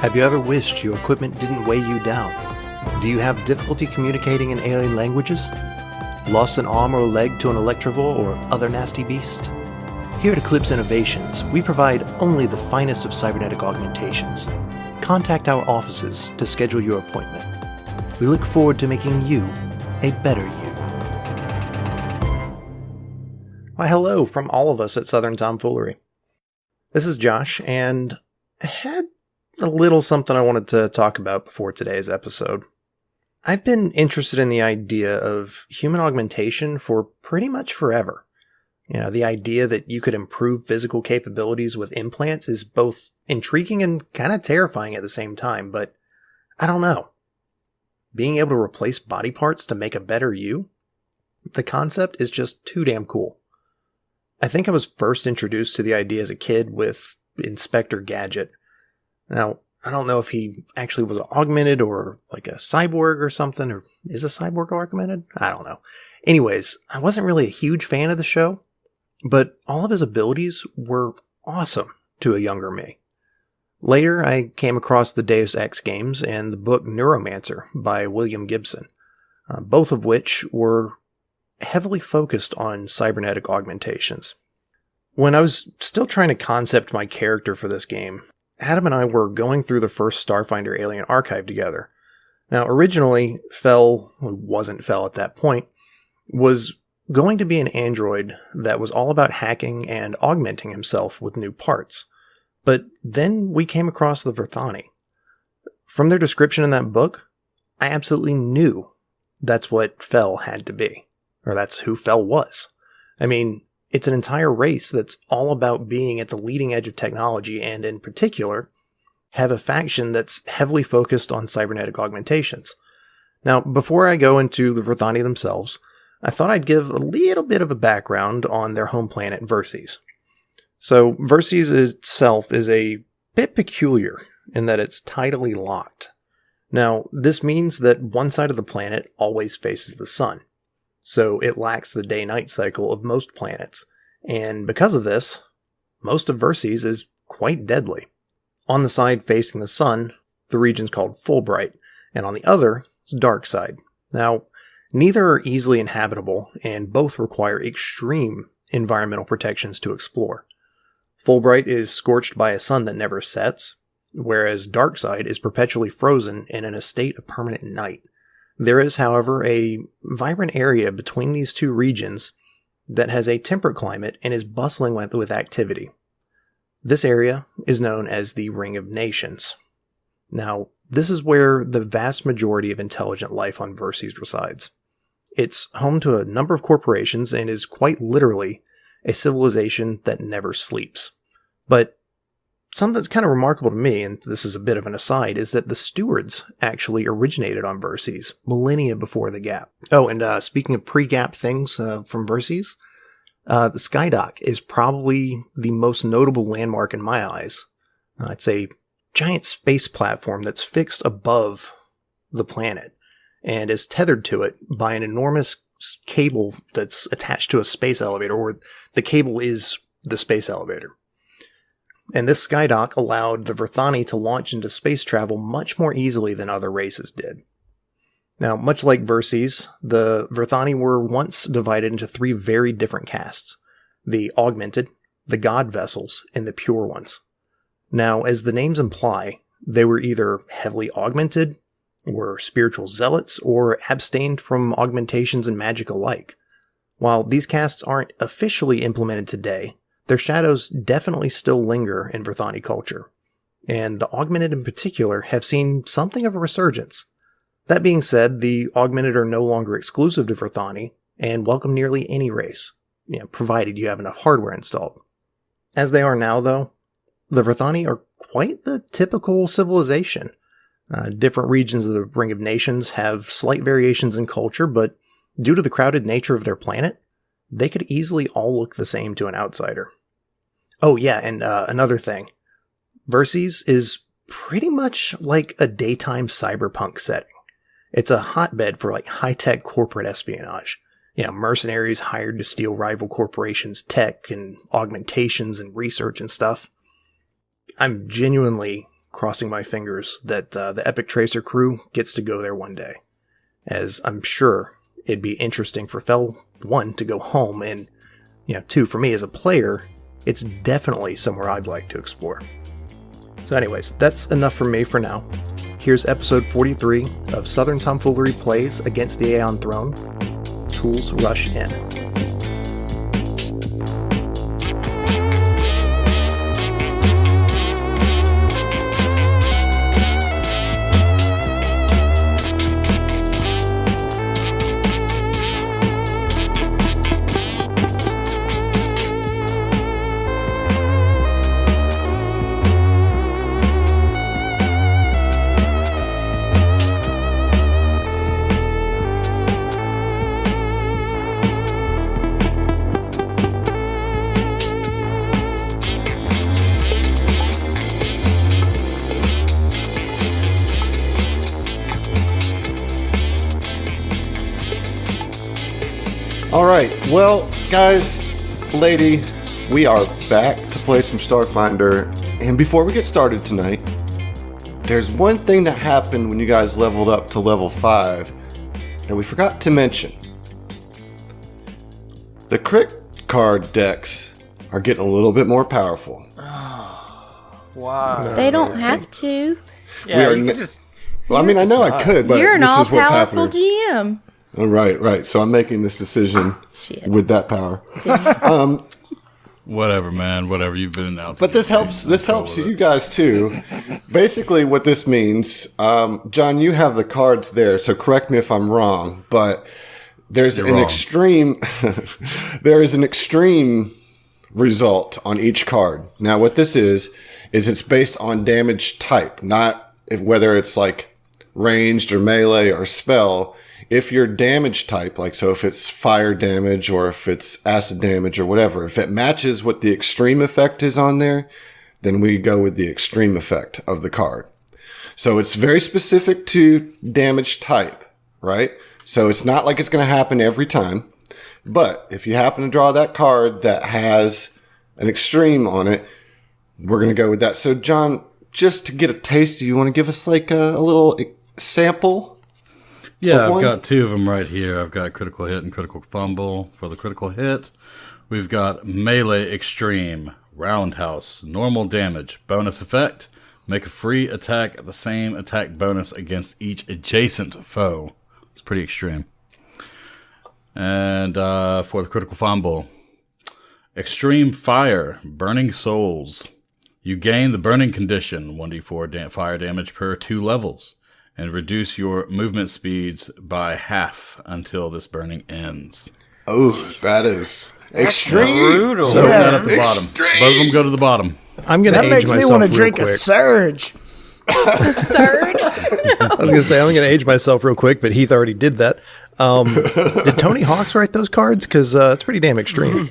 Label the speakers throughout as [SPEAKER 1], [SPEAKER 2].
[SPEAKER 1] Have you ever wished your equipment didn't weigh you down? Do you have difficulty communicating in alien languages? Lost an arm or a leg to an electrovore or other nasty beast? Here at Eclipse Innovations, we provide only the finest of cybernetic augmentations. Contact our offices to schedule your appointment. We look forward to making you a better you. Why, hello from all of us at Southern Tomfoolery. This is Josh, and I had a little something I wanted to talk about before today's episode. I've been interested in the idea of human augmentation for pretty much forever. You know, the idea that you could improve physical capabilities with implants is both intriguing and kind of terrifying at the same time, but I don't know. Being able to replace body parts to make a better you? The concept is just too damn cool. I think I was first introduced to the idea as a kid with Inspector Gadget. Now, I don't know if he actually was augmented or like a cyborg or something, or is a cyborg augmented? I don't know. Anyways, I wasn't really a huge fan of the show, but all of his abilities were awesome to a younger me. Later, I came across the Deus Ex games and the book Neuromancer by William Gibson, both of which were heavily focused on cybernetic augmentations. When I was still trying to concept my character for this game, Adam and I were going through the first Starfinder Alien archive together. Now, originally, Fel, who wasn't Fel at that point, was going to be an android that was all about hacking and augmenting himself with new parts. But then we came across the Verthani. From their description in that book, I absolutely knew that's what Fel had to be. Or that's who Fel was. I mean, it's an entire race that's all about being at the leading edge of technology and, in particular, have a faction that's heavily focused on cybernetic augmentations. Now, before I go into the Verthani themselves, I thought I'd give a little bit of a background on their home planet, Verces. So, Verces itself is a bit peculiar in that it's tidally locked. Now, this means that one side of the planet always faces the sun. So it lacks the day-night cycle of most planets, and because of this, most of Verces is quite deadly. On the side facing the sun, the region's called Fulbright, and on the other, it's dark side. Now, neither are easily inhabitable, and both require extreme environmental protections to explore. Fulbright is scorched by a sun that never sets, whereas dark side is perpetually frozen and in a state of permanent night. There is, however, a vibrant area between these two regions that has a temperate climate and is bustling with activity. This area is known as the Ring of Nations. Now, this is where the vast majority of intelligent life on Verces resides. It's home to a number of corporations and is quite literally a civilization that never sleeps. But something that's kind of remarkable to me, and this is a bit of an aside, is that the stewards actually originated on Verces millennia before the Gap. Oh, and speaking of pre-Gap things from Verces, the Skydock is probably the most notable landmark in my eyes. It's a giant space platform that's fixed above the planet and is tethered to it by an enormous cable that's attached to a space elevator, or the cable is the space elevator. And this skydock allowed the Verthani to launch into space travel much more easily than other races did. Now, much like Verces, the Verthani were once divided into three very different castes: the Augmented, the God Vessels, and the Pure Ones. Now, as the names imply, they were either heavily augmented, were spiritual zealots, or abstained from augmentations and magic alike. While these castes aren't officially implemented today, their shadows definitely still linger in Verthani culture, and the Augmented in particular have seen something of a resurgence. That being said, the Augmented are no longer exclusive to Verthani, and welcome nearly any race, provided you have enough hardware installed. As they are now, though, the Verthani are quite the typical civilization. Different regions of the Ring of Nations have slight variations in culture, but due to the crowded nature of their planet, they could easily all look the same to an outsider. Oh yeah, and another thing. Verces is pretty much like a daytime cyberpunk setting. It's a hotbed for like high-tech corporate espionage. Mercenaries hired to steal rival corporations' tech and augmentations and research and stuff. I'm genuinely crossing my fingers that the Epic Tracer crew gets to go there one day, as I'm sure it'd be interesting for Fel 1 to go home, and 2, for me as a player, it's definitely somewhere I'd like to explore. So anyways, that's enough from me for now. Here's episode 43 of Southern Tomfoolery Plays Against the Aeon Throne. Tools rush in.
[SPEAKER 2] All right, well, guys, lady, we are back to play some Starfinder. And before we get started tonight, there's one thing that happened when you guys leveled up to level 5 that we forgot to mention. The crit card decks are getting a little bit more powerful.
[SPEAKER 3] Wow.
[SPEAKER 4] They don't have to.
[SPEAKER 3] Yeah, you could just...
[SPEAKER 2] Well, I mean, I know I could, but
[SPEAKER 4] You're an
[SPEAKER 2] this is what's
[SPEAKER 4] all-powerful
[SPEAKER 2] happening.
[SPEAKER 4] GM.
[SPEAKER 2] Right. So I'm making this decision with that power.
[SPEAKER 5] Whatever, man. Whatever. You've been out.
[SPEAKER 2] But this helps. This helps you guys too. Basically, what this means, John, you have the cards there, so correct me if I'm wrong. But there's
[SPEAKER 5] You're
[SPEAKER 2] an
[SPEAKER 5] wrong.
[SPEAKER 2] extreme. There is an extreme result on each card. Now, what this is it's based on damage type, not whether it's like ranged or melee or spell. If your damage type, like so if it's fire damage or if it's acid damage or whatever, if it matches what the extreme effect is on there, then we go with the extreme effect of the card. So it's very specific to damage type, right? So it's not like it's going to happen every time. But if you happen to draw that card that has an extreme on it, we're going to go with that. So John, just to get a taste, do you want to give us like a little sample?
[SPEAKER 5] Yeah, I've got two of them right here. I've got critical hit and critical fumble. For the critical hit, we've got melee extreme, roundhouse, normal damage, bonus effect, make a free attack at the same attack bonus against each adjacent foe. It's pretty extreme. And for the critical fumble, extreme fire, burning souls. You gain the burning condition, 1d4 fire damage per 2 levels. And reduce your movement speeds by half until this burning ends.
[SPEAKER 2] Oh, that is extreme.
[SPEAKER 3] Brutal.
[SPEAKER 5] So that at the bottom.
[SPEAKER 2] Extreme.
[SPEAKER 5] Both of them go to the bottom.
[SPEAKER 1] I'm going to age
[SPEAKER 6] That makes
[SPEAKER 1] myself
[SPEAKER 6] me want to
[SPEAKER 1] real
[SPEAKER 6] drink
[SPEAKER 1] quick.
[SPEAKER 6] a surge.
[SPEAKER 4] Surge?
[SPEAKER 1] I was going to say, I'm going to age myself real quick, but Heath already did that. Did Tony Hawk's write those cards? Because it's pretty damn extreme.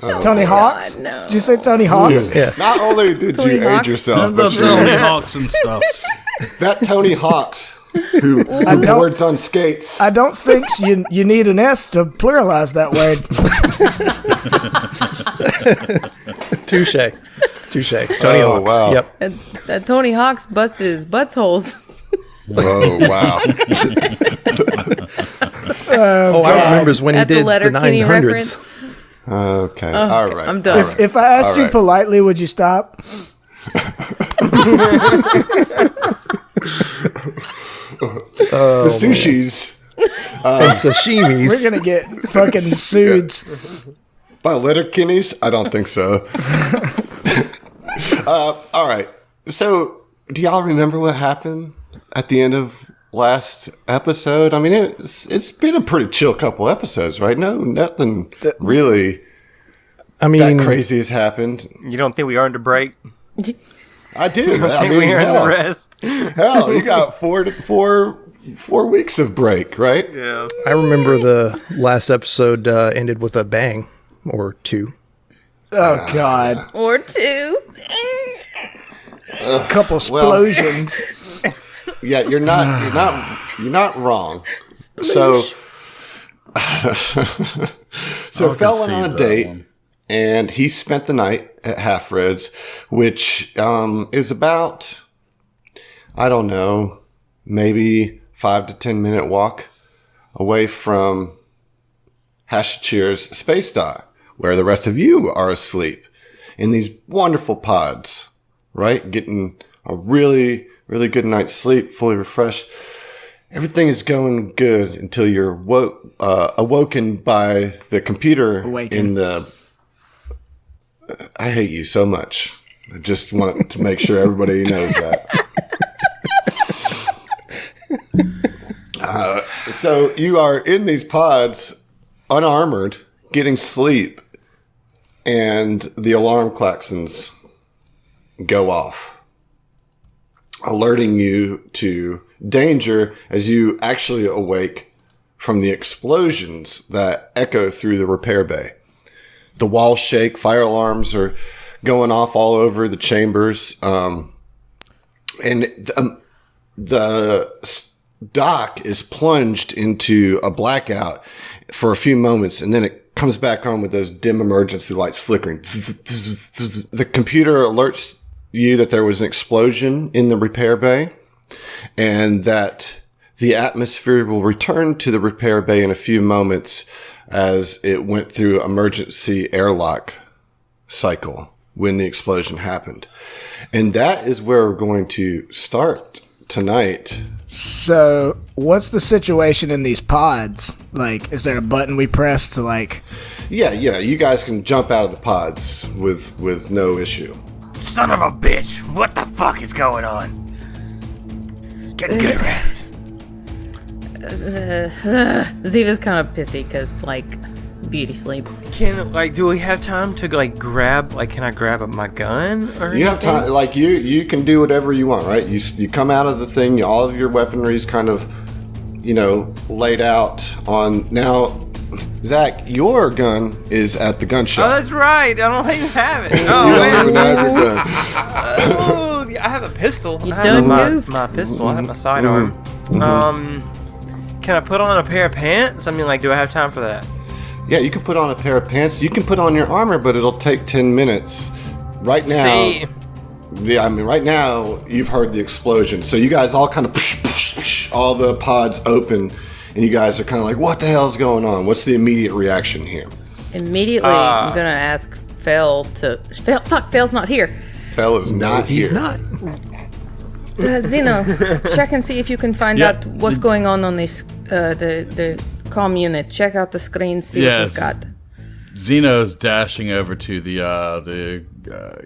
[SPEAKER 6] Tony Hawk's?
[SPEAKER 4] God, no.
[SPEAKER 6] Did you say Tony Hawk's?
[SPEAKER 1] Yeah.
[SPEAKER 2] Not only did
[SPEAKER 4] Tony
[SPEAKER 2] you age
[SPEAKER 4] Hawk's.
[SPEAKER 2] yourself,
[SPEAKER 5] The
[SPEAKER 2] but
[SPEAKER 5] Tony Hawks and stuff.
[SPEAKER 2] that Tony Hawks who boards on skates.
[SPEAKER 6] I don't think you need an S to pluralize that word.
[SPEAKER 1] Touche. Tony
[SPEAKER 2] Oh,
[SPEAKER 1] Hawk's.
[SPEAKER 2] wow.
[SPEAKER 1] Yep.
[SPEAKER 4] That Tony Hawk's busted his butts holes.
[SPEAKER 2] Oh, wow.
[SPEAKER 1] All I remember is when he
[SPEAKER 4] At the
[SPEAKER 1] did the
[SPEAKER 4] Letterkenny
[SPEAKER 1] 900s.
[SPEAKER 4] reference.
[SPEAKER 2] Okay. All right.
[SPEAKER 4] I'm done.
[SPEAKER 2] All right.
[SPEAKER 6] If I asked
[SPEAKER 2] All
[SPEAKER 6] you
[SPEAKER 2] right.
[SPEAKER 6] politely, would you stop?
[SPEAKER 2] The sushis
[SPEAKER 1] And sashimis.
[SPEAKER 6] We're going to get fucking sued.
[SPEAKER 2] by Letterkenny's? I don't think so. All right. So, do y'all remember what happened at the end of last episode? I mean, it's been a pretty chill couple episodes, right? No, nothing really
[SPEAKER 1] I mean,
[SPEAKER 2] that crazy has happened.
[SPEAKER 3] You don't think we earned a break?
[SPEAKER 2] I do. I
[SPEAKER 3] Think
[SPEAKER 2] mean,
[SPEAKER 3] we earned the
[SPEAKER 2] hell,
[SPEAKER 3] rest?
[SPEAKER 2] hell, you got four weeks of break, right?
[SPEAKER 3] Yeah.
[SPEAKER 1] I remember the last episode ended with a bang or two.
[SPEAKER 6] Oh, God.
[SPEAKER 4] Or two.
[SPEAKER 6] Couple explosions.
[SPEAKER 2] Yeah, you're not wrong. So
[SPEAKER 5] I'll
[SPEAKER 2] Fel went
[SPEAKER 5] concede
[SPEAKER 2] on a
[SPEAKER 5] that
[SPEAKER 2] date,
[SPEAKER 5] one.
[SPEAKER 2] and he spent the night at Half Red's, which is about I don't know, maybe 5 to 10 minute walk away from Hashachir's space dock, where the rest of you are asleep in these wonderful pods, right? Getting a really, really good night's sleep, fully refreshed. Everything is going good until you're awoken by the computer in the... I hate you so much. I just want to make sure everybody knows that. So you are in these pods, unarmored, getting sleep, and the alarm klaxons go off, alerting you to danger as you actually awake from the explosions that echo through the repair bay. The walls shake, fire alarms are going off all over the chambers, and the dock is plunged into a blackout for a few moments, and then it comes back on with those dim emergency lights flickering. The computer alerts you that there was an explosion in the repair bay and that the atmosphere will return to the repair bay in a few moments as it went through emergency airlock cycle when the explosion happened. And that is where we're going to start tonight.
[SPEAKER 6] So, what's the situation in these pods? Like, is there a button we press to, like...
[SPEAKER 2] Yeah, you guys can jump out of the pods with no issue.
[SPEAKER 3] Son of a bitch! What the fuck is going on? Get good rest.
[SPEAKER 4] Ziva's kind of pissy because, like, beauty sleep.
[SPEAKER 3] Do we have time to, grab, can I grab my gun or anything?
[SPEAKER 2] You have time, you can do whatever you want, right? You come out of the thing, all of your weaponry's kind of, laid out on... Now, Zach, your gun is at the gun shop.
[SPEAKER 3] Oh, that's right. I don't even have it.
[SPEAKER 2] You don't even have your gun.
[SPEAKER 3] Oh, yeah, I have a pistol.
[SPEAKER 4] You
[SPEAKER 3] I
[SPEAKER 4] done
[SPEAKER 3] have
[SPEAKER 4] goofed.
[SPEAKER 3] my pistol. I have my sidearm. Can I put on a pair of pants? I mean, do I have time for that?
[SPEAKER 2] Yeah, you can put on a pair of pants. You can put on your armor, but it'll take 10 minutes. Right now...
[SPEAKER 3] See?
[SPEAKER 2] Yeah, right now, you've heard the explosion. So you guys all kind of... all the pods open, and you guys are kind of like, what the hell's going on? What's the immediate reaction here?
[SPEAKER 4] Immediately, I'm going to ask Fel to... Fel's not here.
[SPEAKER 2] Fel is not here.
[SPEAKER 1] He's not.
[SPEAKER 4] Zeno, check and see if you can find out what's going on this, the comm unit. Check out the screen, see what we've got.
[SPEAKER 5] Zeno's dashing over to the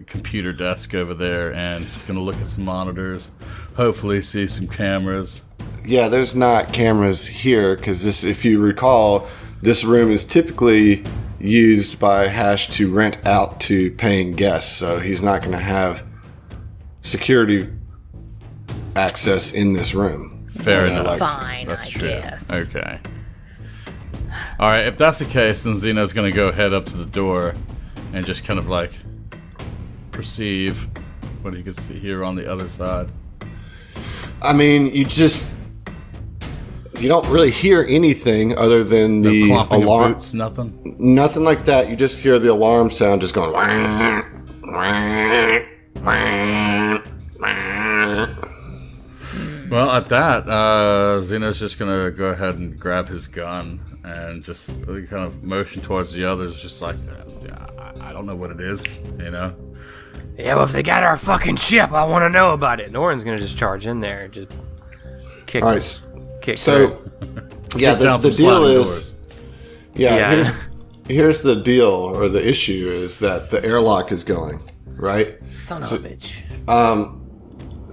[SPEAKER 5] computer desk over there, and he's going to look at some monitors, hopefully see some cameras.
[SPEAKER 2] Yeah, there's not cameras here, because this, if you recall, this room is typically used by Hash to rent out to paying guests, so he's not going to have security access in this room.
[SPEAKER 5] Fair enough.
[SPEAKER 4] Fine,
[SPEAKER 5] That's
[SPEAKER 4] I
[SPEAKER 5] true.
[SPEAKER 4] guess.
[SPEAKER 5] Okay. All right, if that's the case, then Zeno's going to go head up to the door and just kind of perceive what he can see here on the other side.
[SPEAKER 2] I mean, you don't really hear anything other than the
[SPEAKER 5] Clomping
[SPEAKER 2] alarm.
[SPEAKER 5] of boots, nothing?
[SPEAKER 2] Nothing like that. You just hear the alarm sound just going.
[SPEAKER 5] Well, at that, Zeno's just going to go ahead and grab his gun and just kind of motion towards the others, just I don't know what it is,
[SPEAKER 3] Yeah, well, if they got our fucking ship, I want to know about it. Noran's going to just charge in there and just kick.
[SPEAKER 2] All right.
[SPEAKER 3] Kick.
[SPEAKER 2] So, yeah, the deal is...
[SPEAKER 3] Yeah.
[SPEAKER 2] Here's the deal, or the issue, is that the airlock is going, right?
[SPEAKER 3] Son of a bitch.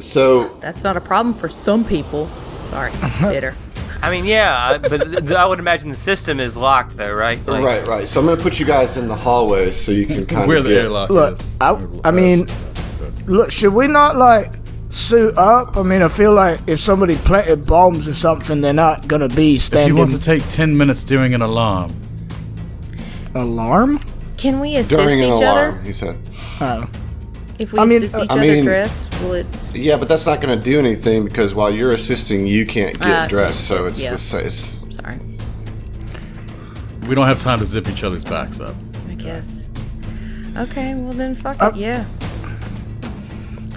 [SPEAKER 2] So...
[SPEAKER 4] That's not a problem for some people. Sorry, bitter.
[SPEAKER 3] I mean, yeah, but I would imagine the system is locked, though, right?
[SPEAKER 2] Right. So I'm going to put you guys in the hallway so you can kind
[SPEAKER 5] where
[SPEAKER 2] of
[SPEAKER 5] the airlock
[SPEAKER 6] Look,
[SPEAKER 5] is.
[SPEAKER 6] I mean, look, should we not, suit up? I mean, I feel like if somebody planted bombs or something, they're not going to be
[SPEAKER 5] If
[SPEAKER 6] standing...
[SPEAKER 5] you want to take 10 minutes doing an alarm.
[SPEAKER 6] Alarm?
[SPEAKER 4] Can we assist
[SPEAKER 2] during an
[SPEAKER 4] each
[SPEAKER 2] alarm,
[SPEAKER 4] other?
[SPEAKER 2] he said.
[SPEAKER 6] Oh.
[SPEAKER 4] If we
[SPEAKER 6] I mean,
[SPEAKER 4] assist each
[SPEAKER 2] I
[SPEAKER 4] other
[SPEAKER 2] mean-
[SPEAKER 4] dress, will it...
[SPEAKER 2] Yeah, but that's not going to do anything because while you're assisting, you can't get dressed. So it's
[SPEAKER 4] yeah.
[SPEAKER 2] it's
[SPEAKER 4] Sorry,
[SPEAKER 5] We don't have time to zip each other's backs up.
[SPEAKER 4] I guess. Okay, well then fuck it, yeah.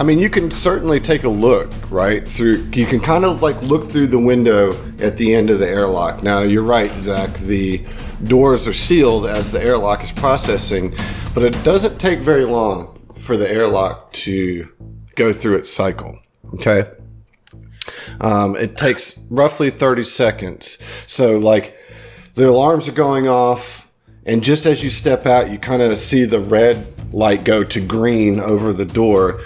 [SPEAKER 2] I mean, you can certainly take a look, right? You can kind of like look through the window at the end of the airlock. Now, you're right, Zach. The doors are sealed as the airlock is processing, but it doesn't take very long for the airlock to go through its cycle. Okay? It takes roughly 30 seconds. So, like, the alarms are going off, and just as you step out, you kind of see the red light go to green over the door,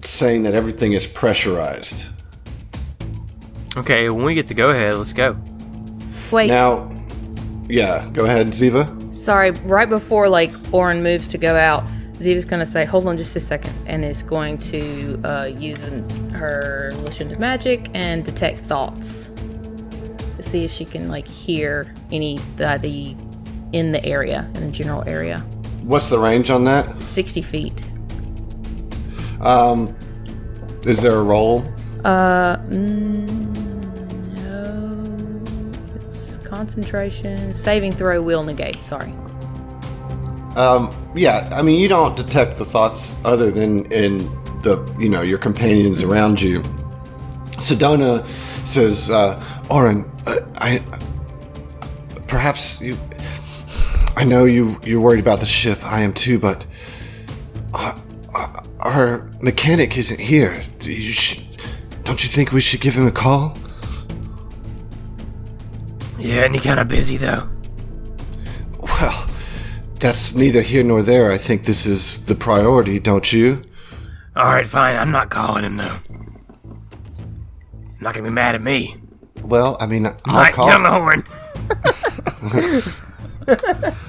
[SPEAKER 2] saying that everything is pressurized.
[SPEAKER 3] Okay, when we get to go ahead, let's go.
[SPEAKER 4] Wait.
[SPEAKER 2] Now, yeah, go ahead, Ziva.
[SPEAKER 4] Sorry, right before like Oren moves to go out, Ziva's gonna say, "Hold on, just a second," and is going to use her illusion of magic and detect thoughts to see if she can like hear the in the area, in the general area.
[SPEAKER 2] What's the range on that?
[SPEAKER 4] 60 feet.
[SPEAKER 2] Is there a roll?
[SPEAKER 4] No. It's concentration. Saving throw will negate, sorry.
[SPEAKER 2] Yeah, I mean, you don't detect the thoughts other than in your companions around you. Sedona says, Oren, I know you're worried about the ship. I am too, but our mechanic isn't here. Don't you think we should give him a call?
[SPEAKER 3] Yeah, and he kind of busy though.
[SPEAKER 2] Well, that's neither here nor there. I think this is the priority, don't you?
[SPEAKER 3] Alright, fine. I'm not calling him though. Not gonna be mad at me.
[SPEAKER 2] Well, I mean,
[SPEAKER 3] I'll call. Get on the horn.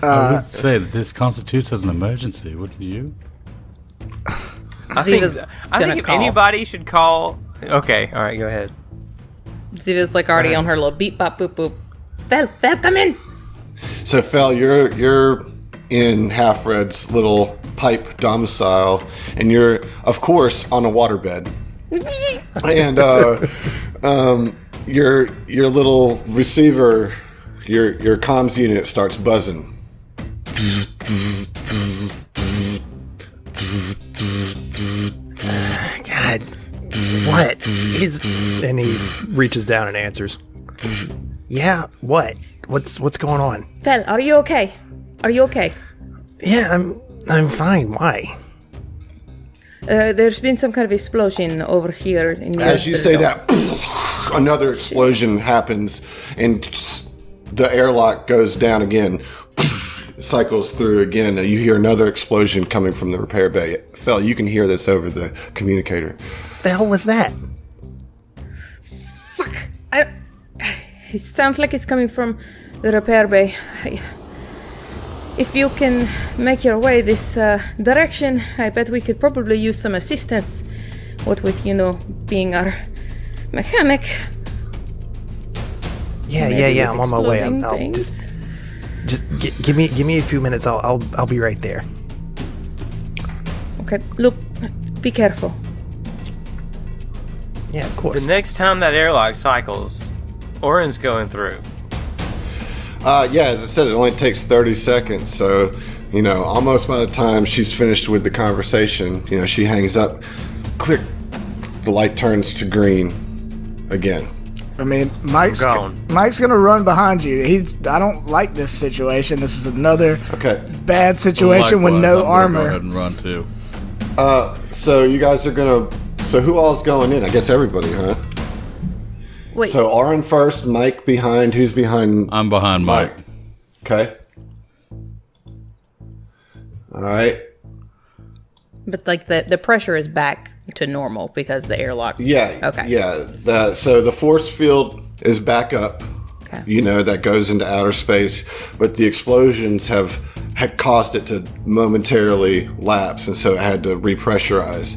[SPEAKER 5] I would say that this constitutes as an emergency, wouldn't you?
[SPEAKER 3] I think if anybody should call... Okay, alright, go ahead.
[SPEAKER 4] Ziva's like already on her little beep bop boop boop. Fel, come in!
[SPEAKER 2] So, Fel, you're in Half-Red's little pipe domicile, and you're, of course, on a waterbed. And your little receiver, your comms unit starts buzzing.
[SPEAKER 1] God, what is? And he reaches down and answers. Yeah, what? What's going on?
[SPEAKER 4] Fel, are you okay? Are you okay?
[SPEAKER 1] Yeah, I'm fine. Why?
[SPEAKER 4] There's been some kind of explosion over here.
[SPEAKER 2] As you say that, another explosion happens, and the airlock goes down again, cycles through again, and you hear another explosion coming from the repair bay. Fel, you can hear this over the communicator.
[SPEAKER 1] The hell was that?
[SPEAKER 4] Fuck! It sounds like it's coming from the repair bay. If you can make your way this direction, I bet we could probably use some assistance. What with, being our mechanic.
[SPEAKER 1] Yeah, I'm on my way.
[SPEAKER 4] Exploding
[SPEAKER 1] I'll
[SPEAKER 4] things.
[SPEAKER 1] just give me a few minutes. I'll be right there.
[SPEAKER 4] Okay, look, be careful.
[SPEAKER 1] Yeah, of course.
[SPEAKER 3] The next time that airlock cycles, Oren's going through.
[SPEAKER 2] Yeah, as I said, it only takes 30 seconds, so, almost by the time she's finished with the conversation, she hangs up, click, the light turns to green again.
[SPEAKER 6] I mean, Mike's gonna run behind you. I don't like this situation. This is another bad situation with no armor.
[SPEAKER 5] Go ahead and run too.
[SPEAKER 2] So you guys are gonna. So who all's going in? I guess everybody, huh?
[SPEAKER 4] Wait.
[SPEAKER 2] So Oren first, Mike behind. Who's behind?
[SPEAKER 5] I'm behind Mike.
[SPEAKER 2] Okay. All right.
[SPEAKER 4] But like the pressure is back to normal because the airlock.
[SPEAKER 2] Yeah.
[SPEAKER 4] Okay.
[SPEAKER 2] Yeah. So the force field is back up.
[SPEAKER 4] Okay.
[SPEAKER 2] That goes into outer space, but the explosions had caused it to momentarily lapse, and so it had to repressurize.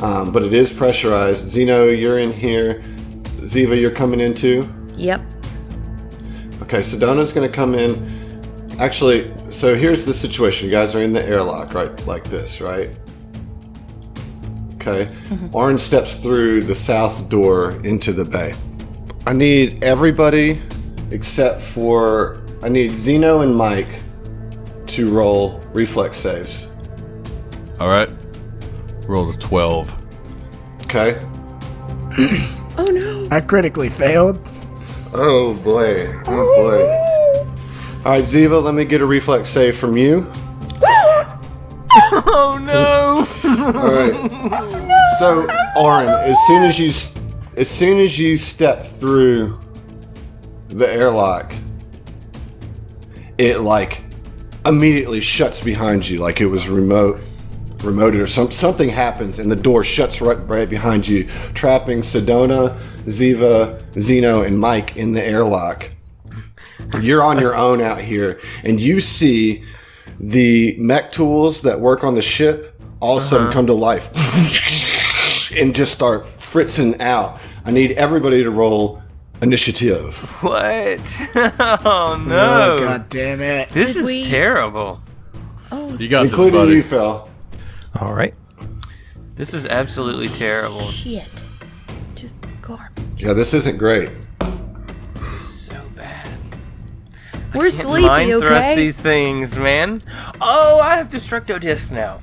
[SPEAKER 2] But it is pressurized. Zeno, you're in here. Ziva, you're coming in too?
[SPEAKER 4] Yep.
[SPEAKER 2] Okay, Sedona's going to come in. Actually, so here's the situation. You guys are in the airlock, right? Like this, right? Okay. Mm-hmm. Oren steps through the south door into the bay. I need everybody except for... I need Zeno and Mike to roll reflex saves.
[SPEAKER 5] All right. Rolled a 12.
[SPEAKER 2] Okay.
[SPEAKER 4] Oh no!
[SPEAKER 6] I critically failed.
[SPEAKER 2] Oh boy. Oh boy. All right, Ziva, let me get a reflex save from you.
[SPEAKER 3] Oh no!
[SPEAKER 2] All right. So, Oren, as soon as you step through the airlock, it like immediately shuts behind you, like it was remoted or something happens, and the door shuts right behind you, trapping Sedona, Ziva, Zeno, and Mike in the airlock. You're on your own out here, and you see the mech tools that work on the ship all of a sudden come to life and just start fritzing out. I need everybody to roll initiative.
[SPEAKER 3] What? Oh no!
[SPEAKER 6] Oh, God damn it!
[SPEAKER 3] This is terrible.
[SPEAKER 4] Oh,
[SPEAKER 5] You got
[SPEAKER 2] Including
[SPEAKER 5] this, buddy.
[SPEAKER 2] you, Phil.
[SPEAKER 1] All right.
[SPEAKER 3] This is absolutely terrible.
[SPEAKER 4] shit! Just garbage.
[SPEAKER 2] Yeah, this isn't great.
[SPEAKER 3] This is so bad.
[SPEAKER 4] We're sleepy,
[SPEAKER 3] Mind thrust
[SPEAKER 4] okay?
[SPEAKER 3] these things, man. Oh, I have Destructo Disc now.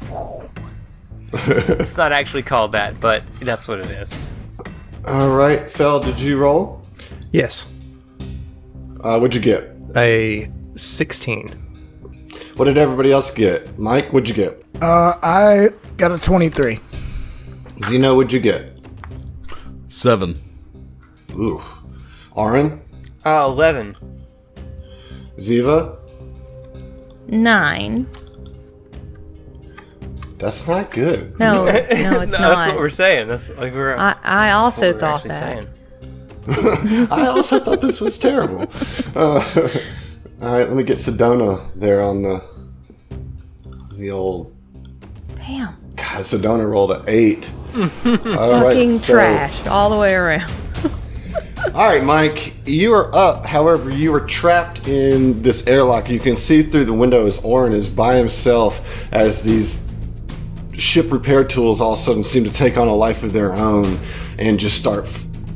[SPEAKER 3] It's not actually called that, but that's what it is.
[SPEAKER 2] All right, Phil, did you roll?
[SPEAKER 1] Yes.
[SPEAKER 2] What'd you get?
[SPEAKER 1] A 16.
[SPEAKER 2] What did everybody else get? Mike, what'd you get?
[SPEAKER 6] I got a 23.
[SPEAKER 2] Zeno, what'd you get?
[SPEAKER 5] 7.
[SPEAKER 2] Ooh. Oren?
[SPEAKER 3] 11.
[SPEAKER 2] Ziva?
[SPEAKER 4] 9.
[SPEAKER 2] That's not good.
[SPEAKER 4] No, it's not.
[SPEAKER 3] That's what we're saying. That's like we're.
[SPEAKER 4] I also
[SPEAKER 3] what we're
[SPEAKER 4] thought
[SPEAKER 3] actually
[SPEAKER 4] that.
[SPEAKER 3] saying.
[SPEAKER 2] I also thought this was terrible. All right, let me get Sedona there on the old...
[SPEAKER 4] Damn.
[SPEAKER 2] God, Sedona rolled an 8.
[SPEAKER 4] Fucking trash all the way around.
[SPEAKER 2] All right, Mike, you are up. However, you are trapped in this airlock. You can see through the window as Oren is by himself as these ship repair tools all of a sudden seem to take on a life of their own and just start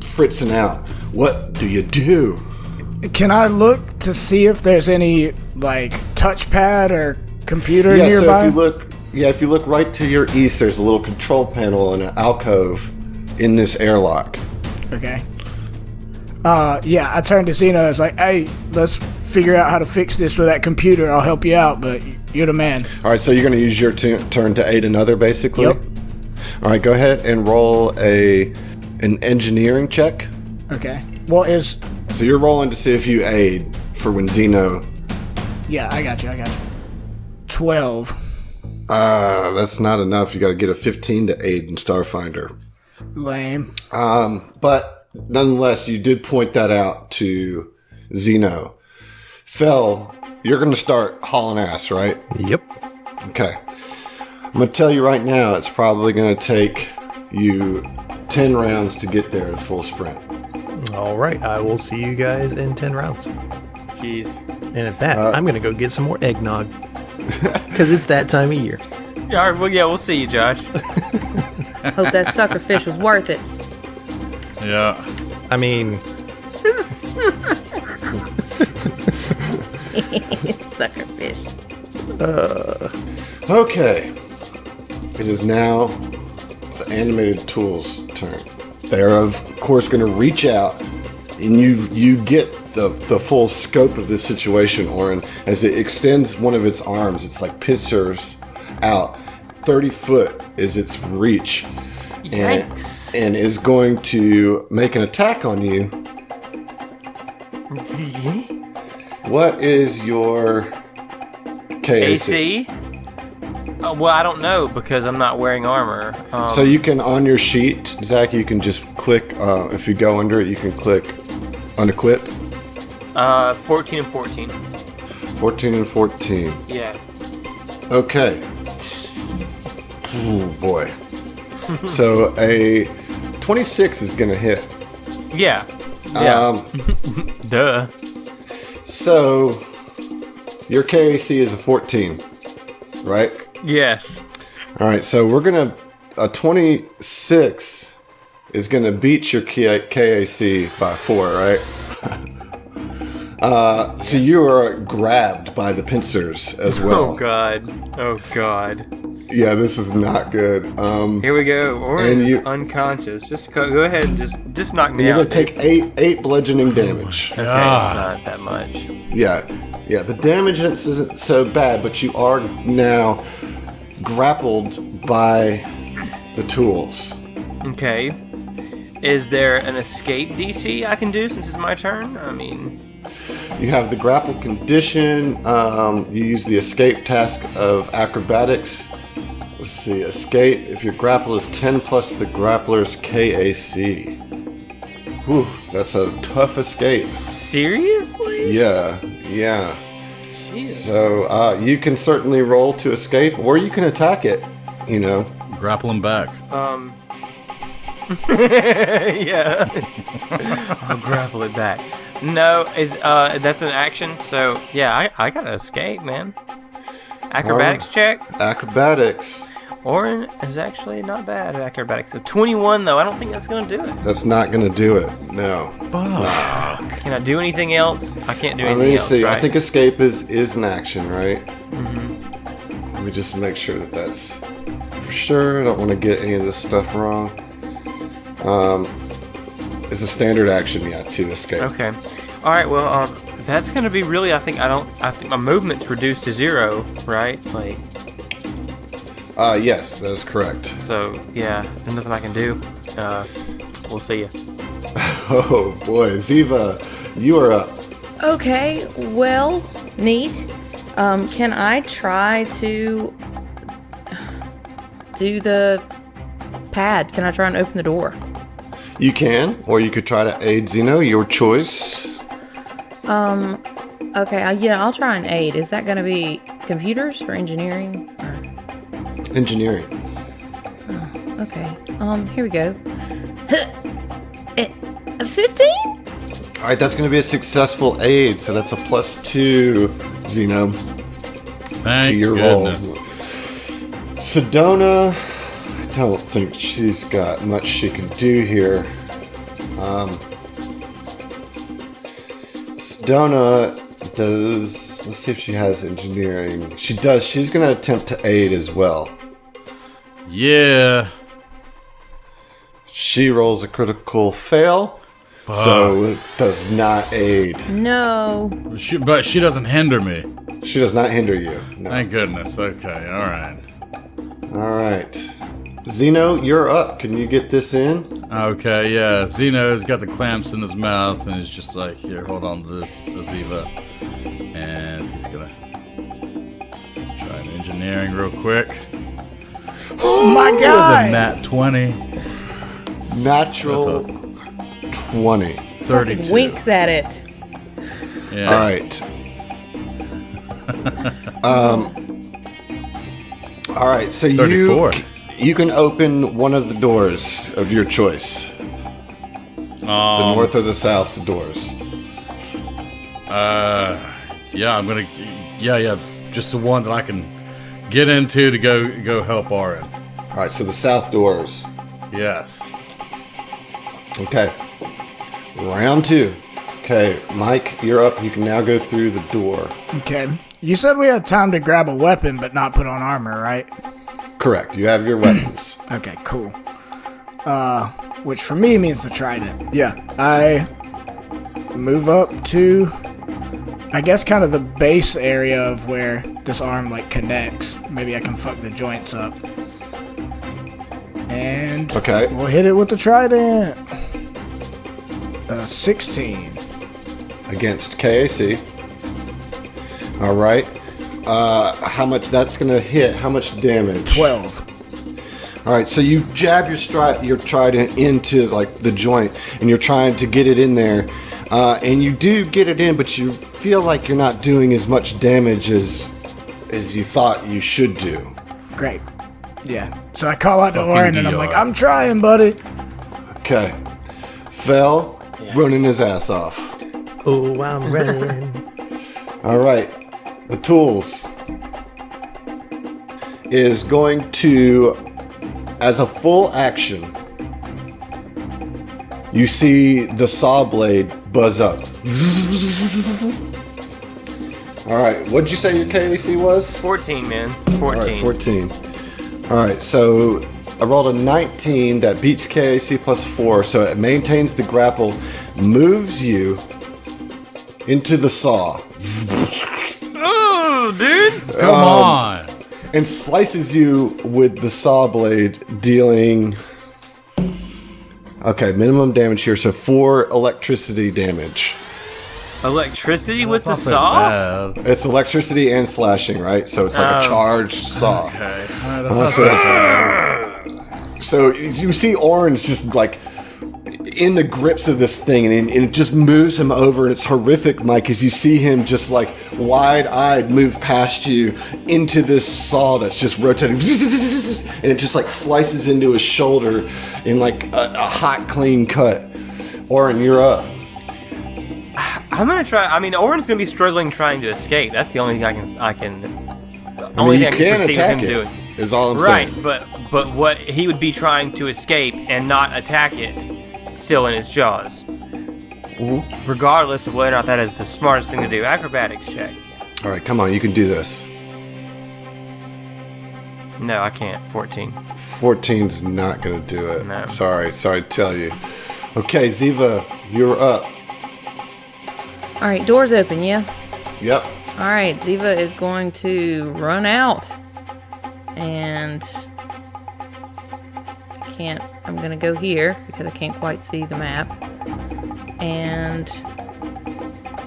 [SPEAKER 2] fritzing out. What do you do?
[SPEAKER 6] Can I look to see if there's any like touchpad or computer nearby?
[SPEAKER 2] So if you look right to your east, there's a little control panel and an alcove in this airlock.
[SPEAKER 6] Okay. Yeah, I turned to Zeno. I was like, hey, let's figure out how to fix this with that computer. I'll help you out, but you're the man.
[SPEAKER 2] All right, so you're going to use your turn to aid another, basically?
[SPEAKER 6] Yep.
[SPEAKER 2] All right, go ahead and roll an engineering check.
[SPEAKER 6] Okay. What is...
[SPEAKER 2] So you're rolling to see if you aid for when Zeno...
[SPEAKER 6] Yeah, I got you. 12.
[SPEAKER 2] That's not enough. You got to get a 15 to aid in Starfinder.
[SPEAKER 6] Lame.
[SPEAKER 2] But nonetheless, you did point that out to Zeno. Fel, you're going to start hauling ass, right?
[SPEAKER 1] Yep.
[SPEAKER 2] Okay. I'm going to tell you right now, it's probably going to take you 10 rounds to get there at full sprint.
[SPEAKER 1] All right. I will see you guys in 10 rounds.
[SPEAKER 3] Jeez.
[SPEAKER 1] And at that, I'm going to go get some more eggnog. Because it's that time of year.
[SPEAKER 3] All right, well, yeah, we'll see you, Josh.
[SPEAKER 4] Hope that sucker fish was worth it.
[SPEAKER 5] Yeah.
[SPEAKER 1] I mean...
[SPEAKER 4] Sucker fish.
[SPEAKER 2] Okay. It is now the animated tools' turn. They're, of course, going to reach out, and you get the full scope of this situation, Oren, as it extends one of its arms. It's like pincers out. 30 foot is its reach.
[SPEAKER 3] Yikes.
[SPEAKER 2] And is going to make an attack on you. What is your KAC?
[SPEAKER 3] AC? Well, I don't know because I'm not wearing armor.
[SPEAKER 2] So you can, on your sheet, Zach, you can just click, if you go under it, you can click unequip.
[SPEAKER 3] 14 and 14.
[SPEAKER 2] 14 and 14.
[SPEAKER 3] Yeah.
[SPEAKER 2] Okay. Ooh, boy. So a 26 is going to hit.
[SPEAKER 3] Yeah. Yeah. Duh.
[SPEAKER 2] So your KAC is a 14, right?
[SPEAKER 3] Yeah.
[SPEAKER 2] All right, so we're going to... A 26 is going to beat your KAC by 4, right? So you are grabbed by the pincers as well.
[SPEAKER 3] Oh, God. Oh, God.
[SPEAKER 2] Yeah, this is not good.
[SPEAKER 3] Here we go.
[SPEAKER 2] And you
[SPEAKER 3] unconscious. Just go ahead and just knock me
[SPEAKER 2] you're
[SPEAKER 3] out.
[SPEAKER 2] You're gonna take eight bludgeoning damage.
[SPEAKER 3] Okay, it's not that much.
[SPEAKER 2] Yeah. The damage isn't so bad, but you are now grappled by the tools.
[SPEAKER 3] Okay. Is there an escape DC I can do since it's my turn? I mean,
[SPEAKER 2] you have the grapple condition. You use the escape task of acrobatics. Let's see, escape. If your grapple is 10 plus the grappler's KAC. Whew, that's a tough escape.
[SPEAKER 3] Seriously?
[SPEAKER 2] Yeah.
[SPEAKER 3] Jeez.
[SPEAKER 2] So you can certainly roll to escape, or you can attack it.
[SPEAKER 5] Grapple him back.
[SPEAKER 3] Yeah. I'll grapple it back. No, that's an action. So yeah, I gotta escape, man. Acrobatics check.
[SPEAKER 2] Acrobatics.
[SPEAKER 3] Orin is actually not bad at acrobatics. So 21 though, I don't think that's gonna do it.
[SPEAKER 2] That's not gonna do it. No. It's not.
[SPEAKER 3] Can I do anything else? I can't do anything
[SPEAKER 2] let me
[SPEAKER 3] else.
[SPEAKER 2] see.
[SPEAKER 3] Right?
[SPEAKER 2] I think escape is an action, right? Mm-hmm. Let me just make sure that that's for sure. I don't want to get any of this stuff wrong. It's a standard action, to escape.
[SPEAKER 3] Okay. All right. Well, that's gonna be really. I think my movement's reduced to 0, right? Like.
[SPEAKER 2] Yes, that is correct.
[SPEAKER 3] So yeah, there's nothing I can do. We'll see you.
[SPEAKER 2] Oh boy, Ziva, you are up.
[SPEAKER 4] Okay, well, neat. Can I try to do the pad? Can I try and open the door?
[SPEAKER 2] You can, or you could try to aid Zeno, your choice.
[SPEAKER 4] Okay, I'll try and aid. Is that going to be computers or engineering? Or?
[SPEAKER 2] Engineering.
[SPEAKER 4] Oh, okay. Here we go. 15?
[SPEAKER 2] All right, that's going to be a successful aid, so that's a +2, Zeno,
[SPEAKER 5] Thank
[SPEAKER 2] to your
[SPEAKER 5] goodness.
[SPEAKER 2] roll. Sedona, I don't think she's got much she can do here. Sedona does. Let's see if she has engineering. She does. She's going to attempt to aid as well.
[SPEAKER 5] Yeah.
[SPEAKER 2] She rolls a critical fail, so it does not aid.
[SPEAKER 4] No.
[SPEAKER 5] But she doesn't hinder me.
[SPEAKER 2] She does not hinder you. No.
[SPEAKER 5] Thank goodness. Okay, all right.
[SPEAKER 2] All right. Zeno, you're up. Can you get this in?
[SPEAKER 5] Okay, yeah. Zeno's got the clamps in his mouth, and he's just like, here, hold on to this, Aziva. And he's going to try an engineering real quick.
[SPEAKER 6] Oh my god!
[SPEAKER 5] Nat 20.
[SPEAKER 2] Natural 20.
[SPEAKER 5] 32.
[SPEAKER 4] Winks at it.
[SPEAKER 5] Yeah.
[SPEAKER 2] All right. All right. So
[SPEAKER 5] 34.
[SPEAKER 2] you can open one of the doors of your choice. The north or the south doors.
[SPEAKER 5] Yeah, I'm gonna. Yeah, just the one that I can get into to go help Arin.
[SPEAKER 2] All right. So the south doors.
[SPEAKER 5] Yes.
[SPEAKER 2] Okay. Round 2. Okay, Mike, you're up. You can now go through the door.
[SPEAKER 6] Okay. You said we had time to grab a weapon but not put on armor, right?
[SPEAKER 2] Correct. You have your weapons.
[SPEAKER 6] Okay, cool. Which for me means the trident. Yeah, I move up to, I guess, kind of the base area of where this arm, like, connects. Maybe I can fuck the joints up. And
[SPEAKER 2] Okay.
[SPEAKER 6] we'll hit it with the trident. 16.
[SPEAKER 2] Against KAC. All right. How much that's going to hit? How much damage?
[SPEAKER 6] 12.
[SPEAKER 2] All right. So you jab your trident into like the joint, and you're trying to get it in there, and you do get it in, but you feel like you're not doing as much damage as you thought you should do.
[SPEAKER 6] Great. Yeah. So I call out to
[SPEAKER 5] Fucking
[SPEAKER 6] Orin and I'm
[SPEAKER 5] DR.
[SPEAKER 6] like, I'm trying, buddy.
[SPEAKER 2] Okay. Fell. Running his ass off.
[SPEAKER 1] Oh, I'm running.
[SPEAKER 2] All right. The tools is going to, as a full action, you see the saw blade buzz up. All right. What'd you say your KAC was?
[SPEAKER 3] 14, man. It's 14.
[SPEAKER 2] All right, 14. All right, so I rolled a 19 that beats KAC +4, so it maintains the grapple, moves you into the saw.
[SPEAKER 3] Oh, dude!
[SPEAKER 5] Come on!
[SPEAKER 2] And slices you with the saw blade, dealing... Okay, minimum damage here, so 4 electricity damage.
[SPEAKER 3] Electricity with the
[SPEAKER 5] That's not
[SPEAKER 3] saw?
[SPEAKER 5] bad.
[SPEAKER 2] It's electricity and slashing, right? So it's like a charged saw.
[SPEAKER 5] Okay. That's not so bad.
[SPEAKER 2] So you see Orange just like in the grips of this thing, and it just moves him over, and it's horrific, Mike, as you see him just like wide-eyed move past you into this saw that's just rotating, and it just like slices into his shoulder in like a hot, clean cut. Oren, you're up.
[SPEAKER 3] I'm gonna try. I mean, Oren's gonna be struggling trying to escape. That's the only thing I can.
[SPEAKER 2] You
[SPEAKER 3] can
[SPEAKER 2] can
[SPEAKER 3] perceive
[SPEAKER 2] attack
[SPEAKER 3] him
[SPEAKER 2] it,
[SPEAKER 3] doing.
[SPEAKER 2] is all I'm
[SPEAKER 3] Right,
[SPEAKER 2] saying.
[SPEAKER 3] but what he would be trying to escape and not attack it, still in his jaws.
[SPEAKER 2] Mm-hmm.
[SPEAKER 3] Regardless of whether or not that is the smartest thing to do. Acrobatics check.
[SPEAKER 2] All right, come on, you can do this.
[SPEAKER 3] No, I can't. 14.
[SPEAKER 2] 14's not gonna do it.
[SPEAKER 3] No.
[SPEAKER 2] Sorry to tell you. Okay, Ziva, you're up.
[SPEAKER 4] All right, doors open, yeah?
[SPEAKER 2] Yep.
[SPEAKER 4] All right, Ziva is going to run out. And I'm going to go here because I can't quite see the map. And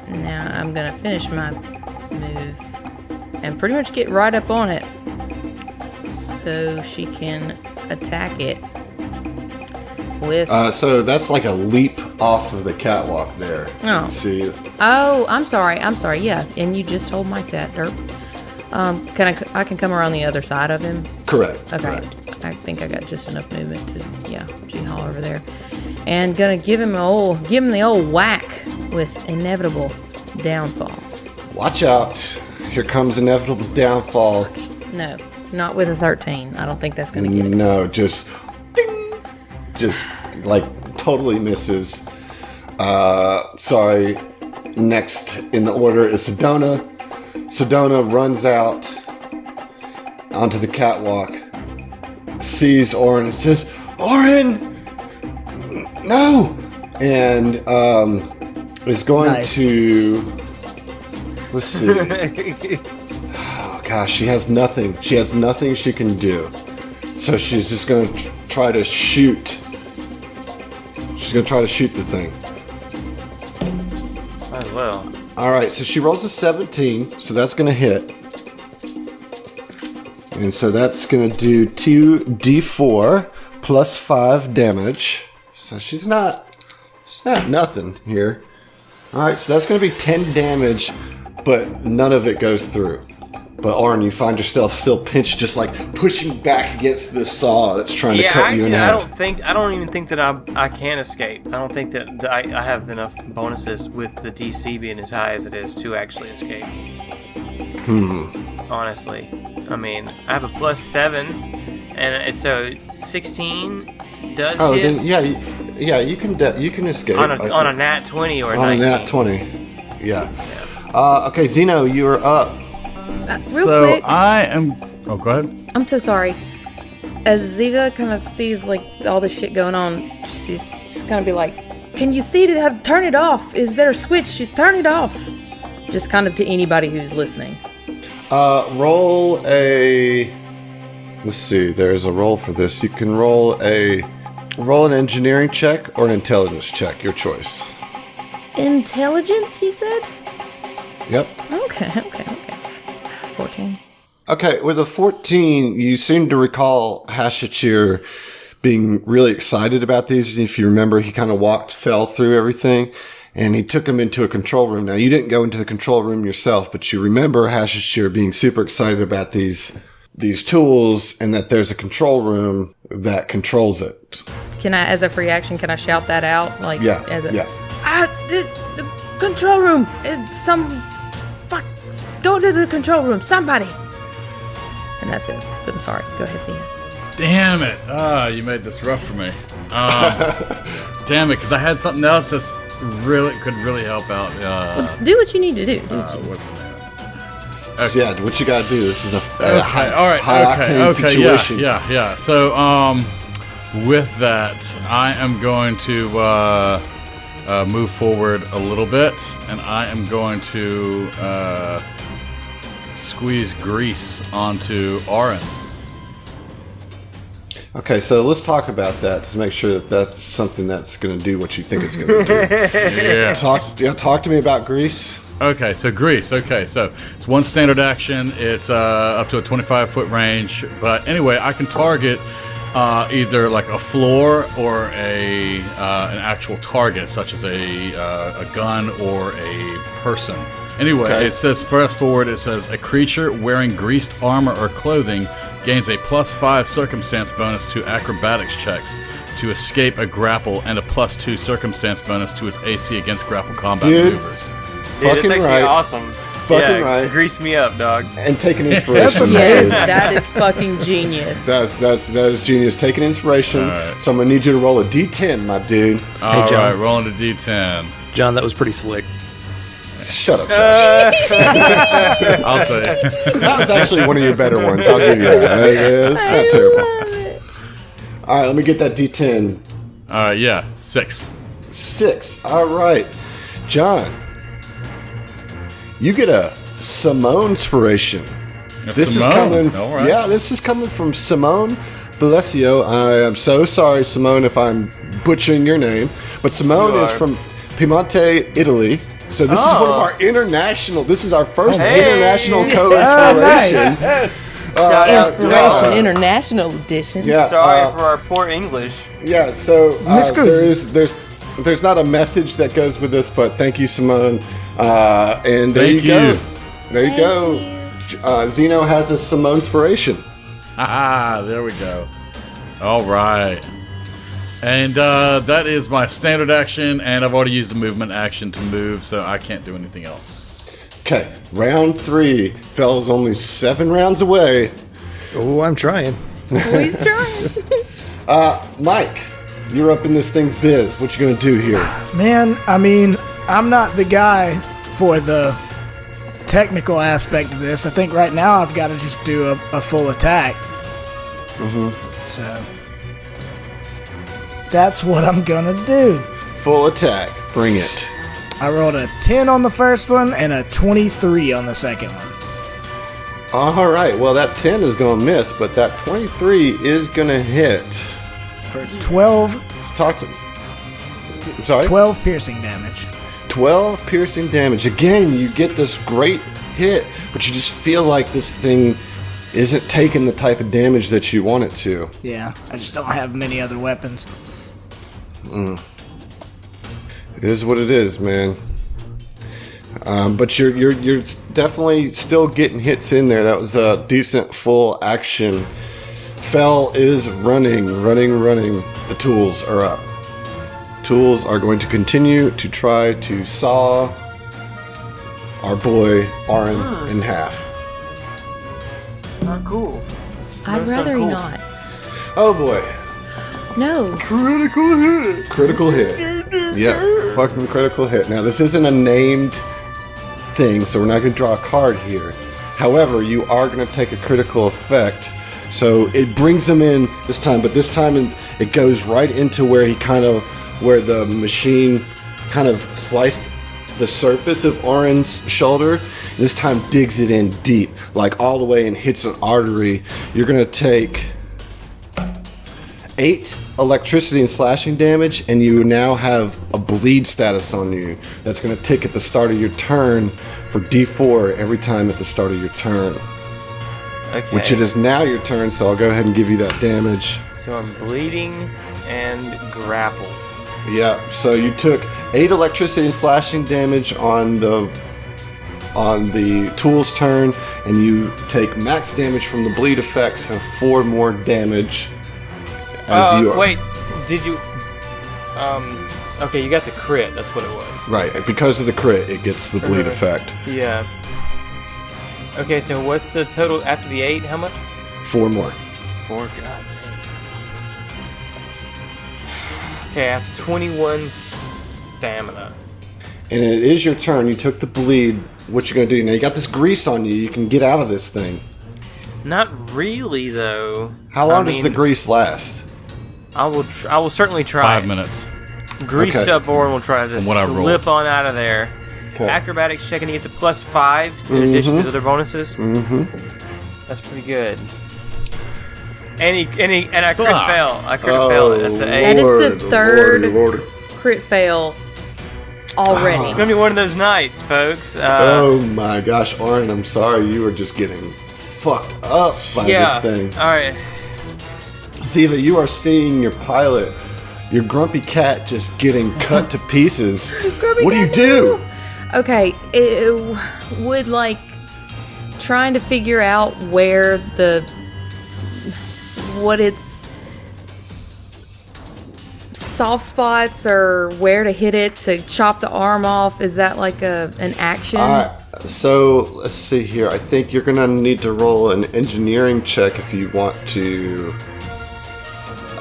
[SPEAKER 4] now I'm going to finish my move and pretty much get right up on it so she can attack it with...
[SPEAKER 2] So that's like a leap off of the catwalk there.
[SPEAKER 4] Oh.
[SPEAKER 2] See?
[SPEAKER 4] Oh, I'm sorry, yeah. And you just told Mike that, Derp. I can come around the other side of him?
[SPEAKER 2] Correct.
[SPEAKER 4] Okay.
[SPEAKER 2] Correct.
[SPEAKER 4] I think I got just enough movement to, G-Haul over there. And gonna give him the old whack with inevitable downfall.
[SPEAKER 2] Watch out. Here comes inevitable downfall.
[SPEAKER 4] No, not with a 13. I don't think that's gonna get it.
[SPEAKER 2] No, just ding. Just like totally misses. Sorry. Next in the order is Sedona. Sedona runs out onto the catwalk, sees Oren and says, "Oren, no!" And is going to... Let's see. Oh, gosh, she has nothing. She has nothing she can do. So she's just going to try to shoot. She's going to try to shoot the thing.
[SPEAKER 3] Might as well.
[SPEAKER 2] All right, so she rolls a 17, so that's going to hit. And so that's going to do 2d4 plus 5 damage. So she's not nothing here. All right, so that's going to be 10 damage, but none of it goes through. But Oren, you find yourself still pinched, just like pushing back against this saw that's trying to cut you in half.
[SPEAKER 3] I don't even think that I can escape. I don't think that I have enough bonuses with the DC being as high as it is to actually escape. Honestly, I mean, I have a +7, and so 16 does hit.
[SPEAKER 2] Then yeah, you can escape
[SPEAKER 3] on a nat 20 or a
[SPEAKER 2] on
[SPEAKER 3] 19.
[SPEAKER 2] a nat 20. Yeah. Okay, Zeno, you're up.
[SPEAKER 4] Real quick,
[SPEAKER 5] I am... Oh, go ahead.
[SPEAKER 4] I'm so sorry. As Ziva kind of sees like all this shit going on, she's just gonna be like, "Can you see to turn it off? Is there a switch? Turn it off." Just kind of to anybody who's listening.
[SPEAKER 2] Roll a... Let's see, there's a roll for this. You can roll an engineering check or an intelligence check, your choice.
[SPEAKER 4] Intelligence, you said?
[SPEAKER 2] Yep.
[SPEAKER 4] Okay. 14.
[SPEAKER 2] Okay, with a 14, you seem to recall Hashachir being really excited about these. If you remember, he kind of fell through everything, and he took him into a control room. Now, you didn't go into the control room yourself, but you remember Hashachir being super excited about these tools, and that there's a control room that controls it.
[SPEAKER 4] Can I, as a free action, can I shout that out? Like,
[SPEAKER 2] Yeah,
[SPEAKER 4] The control room! Go to the control room, somebody! And that's it. I'm sorry. Go ahead, Zena.
[SPEAKER 5] Damn it. You made this rough for me. Damn it, because I had something else that's could really help out.
[SPEAKER 4] Well, do what you need to do.
[SPEAKER 5] What's the name?
[SPEAKER 2] So yeah, what you gotta do? This is a high octane
[SPEAKER 5] okay,
[SPEAKER 2] situation.
[SPEAKER 5] Yeah. So, with that, I am going to move forward a little bit, and I am going to squeeze grease onto Auron.
[SPEAKER 2] Okay, so let's talk about that to make sure that that's something that's going to do what you think it's going to do.
[SPEAKER 5] Yeah.
[SPEAKER 2] Talk to me about grease.
[SPEAKER 5] Okay, so grease. Okay, so it's one standard action. It's up to a 25-foot range. But anyway, I can target either like a floor or an actual target, such as a gun or a person. Anyway, It says, fast forward, it says, a creature wearing greased armor or clothing gains a +5 circumstance bonus to acrobatics checks to escape a grapple and a +2 circumstance bonus to its AC against grapple combat maneuvers.
[SPEAKER 3] Dude, that's actually awesome.
[SPEAKER 2] Fucking right.
[SPEAKER 3] Grease me up, dog.
[SPEAKER 2] And take an inspiration.
[SPEAKER 4] Yes, that is fucking genius.
[SPEAKER 2] That is genius. Take an inspiration.
[SPEAKER 5] Right.
[SPEAKER 2] So I'm gonna need you to roll a D10, my dude.
[SPEAKER 5] All
[SPEAKER 1] John.
[SPEAKER 5] right, rolling a D10.
[SPEAKER 1] John, that was pretty slick.
[SPEAKER 2] Shut up, Josh.
[SPEAKER 5] I'll tell you.
[SPEAKER 2] That was actually one of your better ones. I'll give you that. It's not terrible. All right, let me get that D10.
[SPEAKER 5] Yeah, 6.
[SPEAKER 2] 6. All right, John. You get a Simone inspiration. This is coming.
[SPEAKER 5] All right.
[SPEAKER 2] Yeah, this is coming from Simone Blessio. I am so sorry, Simone, if I'm butchering your name, but Simone is from Piemonte, Italy. So this is one of our international. This is our first international co-inspiration.
[SPEAKER 4] Inspiration International Edition.
[SPEAKER 2] Yeah.
[SPEAKER 3] Sorry for our poor English.
[SPEAKER 2] Yeah. So there's not a message that goes with this, but thank you, Simone. And there you go. There you go. Zeno has a Simone inspiration.
[SPEAKER 5] There we go. All right. And that is my standard action, and I've already used the movement action to move, so I can't do anything else.
[SPEAKER 2] Okay, round 3. Fella's only 7 rounds away.
[SPEAKER 1] Oh, I'm trying.
[SPEAKER 4] He's trying.
[SPEAKER 2] Mike, you're up in this thing's biz. What you gonna do here?
[SPEAKER 6] Man, I mean, I'm not the guy for the technical aspect of this. I think right now I've got to just do a full attack. So that's what I'm gonna do.
[SPEAKER 2] Full attack. Bring it.
[SPEAKER 6] I rolled a 10 on the first one and a 23 on the second one.
[SPEAKER 2] All right. Well, that 10 is gonna miss, but that 23 is gonna hit.
[SPEAKER 6] For 12.
[SPEAKER 2] Let's talk to me. I'm sorry.
[SPEAKER 6] 12 piercing damage.
[SPEAKER 2] 12 piercing damage. Again, you get this great hit, but you just feel like this thing isn't taking the type of damage that you want it to.
[SPEAKER 6] Yeah, I just don't have many other weapons.
[SPEAKER 2] It is what it is, man. But you're definitely still getting hits in there. That was a decent full action. Fell is running. The tools are up. Tools are going to continue to try to saw our boy Auron in half.
[SPEAKER 3] Not cool.
[SPEAKER 4] I'd rather not.
[SPEAKER 2] Oh boy.
[SPEAKER 4] No.
[SPEAKER 2] Critical hit. Yeah, fucking critical hit. Now, this isn't a named thing, so we're not going to draw a card here. However, you are going to take a critical effect. So it brings him in this time, but this time it goes right into where where the machine kind of sliced the surface of Auron's shoulder. This time digs it in deep, like all the way, and hits an artery. You're going to take 8 electricity and slashing damage, and you now have a bleed status on you. That's going to tick at the start of your turn for D4 every time at the start of your turn.
[SPEAKER 3] Okay.
[SPEAKER 2] Which it is now your turn, so I'll go ahead and give you that damage.
[SPEAKER 3] So I'm bleeding and grapple.
[SPEAKER 2] Yeah, so you took 8 electricity and slashing damage on the tool's turn, and you take max damage from the bleed effect, so 4 more damage.
[SPEAKER 3] Wait, did you... okay, you got the crit, that's what it was.
[SPEAKER 2] Right, because of the crit, it gets the bleed effect.
[SPEAKER 3] Yeah. Okay, so what's the total after the 8? How much?
[SPEAKER 2] 4 more.
[SPEAKER 3] 4, god dang. Okay, I have 21 stamina.
[SPEAKER 2] and it is your turn. You took the bleed. What you gonna do now? You got this grease on you. You can get out of this thing.
[SPEAKER 3] Not really, though.
[SPEAKER 2] How long does the grease last?
[SPEAKER 3] I will certainly try.
[SPEAKER 5] 5 minutes.
[SPEAKER 3] Greased up Orin will try to
[SPEAKER 5] From what I rolled.
[SPEAKER 3] slip on out of there.
[SPEAKER 2] Okay.
[SPEAKER 3] Acrobatics check, and he gets a +5 in addition to the other bonuses.
[SPEAKER 2] Mm-hmm.
[SPEAKER 3] That's pretty good. And I crit fail. I crit fail. That's an 8.
[SPEAKER 4] That is the third
[SPEAKER 2] Lordy.
[SPEAKER 4] crit fail already.
[SPEAKER 3] It's gonna be one of those nights, folks.
[SPEAKER 2] Oh my gosh, Orin, I'm sorry. You were just getting fucked up by this thing.
[SPEAKER 3] All right.
[SPEAKER 2] Ziva, you are seeing your pilot, your grumpy cat, just getting cut to pieces. What do you do?
[SPEAKER 4] Okay, it would like trying to figure out where what its soft spots or where to hit it to chop the arm off. Is that like an action?
[SPEAKER 2] So let's see here. I think you're gonna need to roll an engineering check if you want to,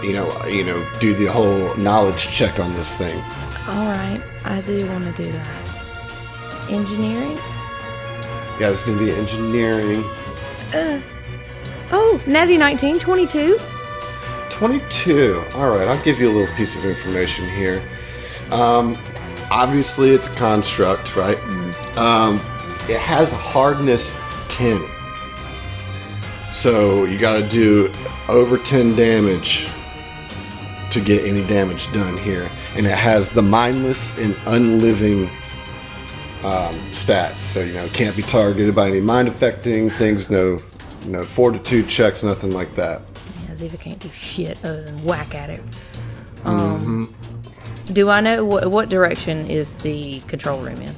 [SPEAKER 2] you know, do the whole knowledge check on this thing.
[SPEAKER 4] All right, I do want to do that. Engineering?
[SPEAKER 2] Yeah, it's gonna be engineering.
[SPEAKER 4] Oh, natty 19, 22.
[SPEAKER 2] 22. All right, I'll give you a little piece of information here. Obviously, it's a construct, right? It has a hardness 10. So you got to do over 10 damage to get any damage done here. And it has the mindless and unliving stats. So, it can't be targeted by any mind-affecting things, no fortitude checks, nothing like that.
[SPEAKER 4] Yeah, Ziva can't do shit other than whack at it. Do I know what direction is the control room in?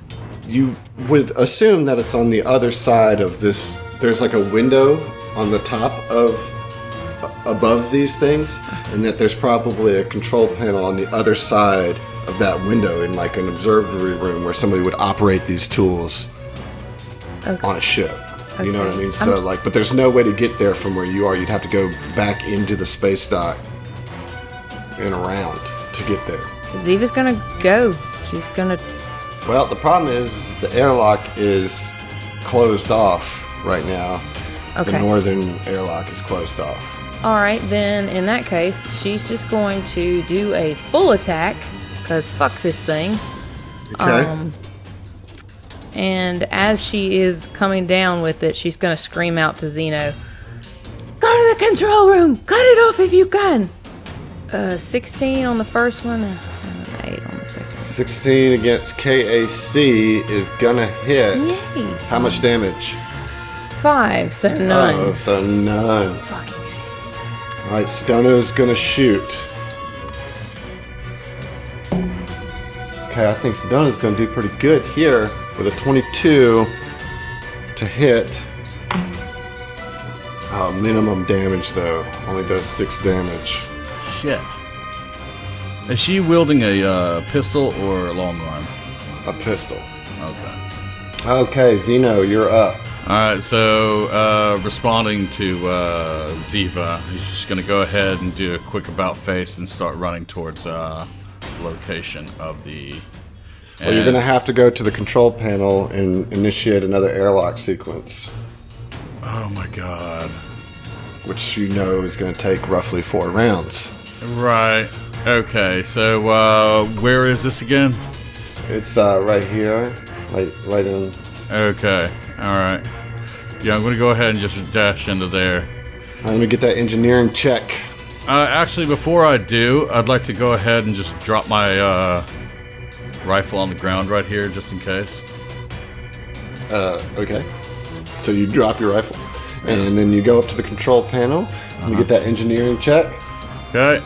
[SPEAKER 2] You would assume that it's on the other side of this. There's like a window on the top above these things, and that there's probably a control panel on the other side of that window in like an observatory room where somebody would operate these tools on a ship. You know what I mean? So but there's no way to get there from where you are. You'd have to go back into the space dock and around to get there.
[SPEAKER 4] Ziva's gonna go. She's gonna.
[SPEAKER 2] Well, the problem is the airlock is closed off right now.
[SPEAKER 4] Okay.
[SPEAKER 2] The northern airlock is closed off.
[SPEAKER 4] All right, then in that case, she's just going to do a full attack because fuck this thing.
[SPEAKER 2] Okay.
[SPEAKER 4] And as she is coming down with it, she's going to scream out to Zeno, "Go to the control room! Cut it off if you can!" 16 on the first one, and an 8 on the second.
[SPEAKER 2] 16 against KAC is gonna hit.
[SPEAKER 4] Yay.
[SPEAKER 2] How much damage?
[SPEAKER 4] 5, so none.
[SPEAKER 2] Oh, so none.
[SPEAKER 4] Fucking
[SPEAKER 2] All right, Stono's gonna shoot. Okay, I think Sedona's gonna do pretty good here with a 22 to hit. Oh, minimum damage though. Only does 6 damage.
[SPEAKER 5] Shit. Is she wielding a pistol or a long arm?
[SPEAKER 2] A pistol.
[SPEAKER 5] Okay.
[SPEAKER 2] Okay, Zeno, you're up.
[SPEAKER 5] Alright, so responding to Ziva, he's just going to go ahead and do a quick about face and start running towards location of the...
[SPEAKER 2] Well, you're going to have to go to the control panel and initiate another airlock sequence.
[SPEAKER 5] Oh my god.
[SPEAKER 2] Which you know is going to take roughly 4 rounds.
[SPEAKER 5] Right. Okay, so where is this again?
[SPEAKER 2] It's right here. Right in...
[SPEAKER 5] Okay, alright. Yeah, I'm going to go ahead and just dash into there.
[SPEAKER 2] I'm going to get that engineering check.
[SPEAKER 5] Actually, before I do, I'd like to go ahead and just drop my rifle on the ground right here, just in case.
[SPEAKER 2] Okay. So you drop your rifle, and then you go up to the control panel, and you get that engineering check.
[SPEAKER 5] Okay.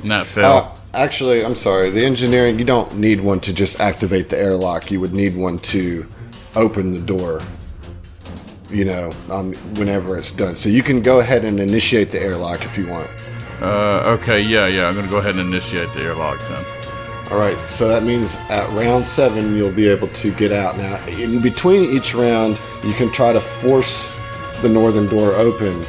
[SPEAKER 5] And that failed.
[SPEAKER 2] Actually, I'm sorry. The engineering, you don't need one to just activate the airlock. You would need one to open the door, whenever it's done. So you can go ahead and initiate the airlock if you want.
[SPEAKER 5] Okay, yeah. I'm going to go ahead and initiate the airlock then.
[SPEAKER 2] All right, so that means at round 7, you'll be able to get out. Now, in between each round, you can try to force the northern door open.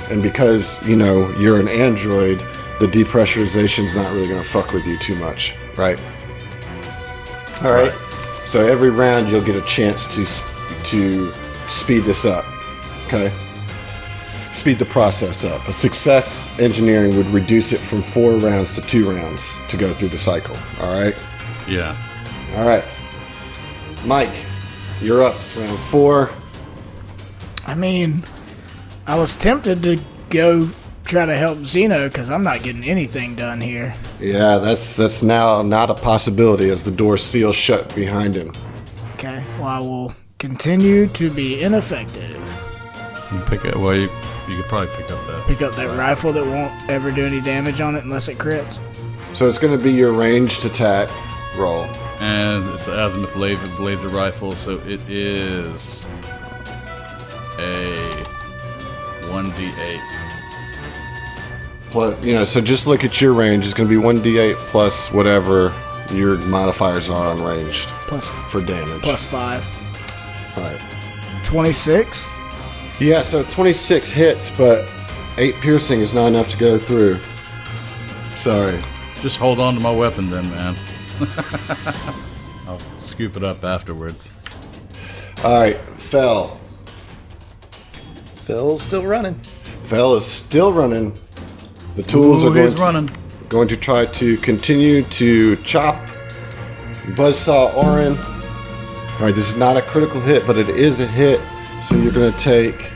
[SPEAKER 2] And because, you're an android, the depressurization's not really going to fuck with you too much, right? All right. So every round you'll get a chance to speed this up, okay? Speed the process up. A success engineering would reduce it from 4 rounds to 2 rounds to go through the cycle, all right?
[SPEAKER 5] Yeah.
[SPEAKER 2] All right. Mike, you're up. It's round 4.
[SPEAKER 6] I mean, I was tempted to go try to help Zeno because I'm not getting anything done here.
[SPEAKER 2] Yeah, that's now not a possibility as the door seals shut behind him.
[SPEAKER 6] Okay, well, I will continue to be ineffective.
[SPEAKER 5] You pick up. Well, you could probably pick up that
[SPEAKER 6] Rifle that won't ever do any damage on it unless it crits.
[SPEAKER 2] So it's going to be your ranged attack roll.
[SPEAKER 5] And it's an azimuth laser rifle, so it is a 1d8.
[SPEAKER 2] Plus, so just look at your range. It's going to be 1d8 plus whatever your modifiers are on ranged for damage.
[SPEAKER 6] Plus 5.
[SPEAKER 2] All right.
[SPEAKER 6] 26.
[SPEAKER 2] Yeah, so 26 hits, but 8 piercing is not enough to go through. Sorry.
[SPEAKER 5] Just hold on to my weapon then, man. I'll scoop it up afterwards.
[SPEAKER 2] All right, Fel.
[SPEAKER 1] Phil's still running.
[SPEAKER 2] Fel is still running. The tools are going to try to continue to chop Buzzsaw Orin. All right, this is not a critical hit, but it is a hit. So you're going to take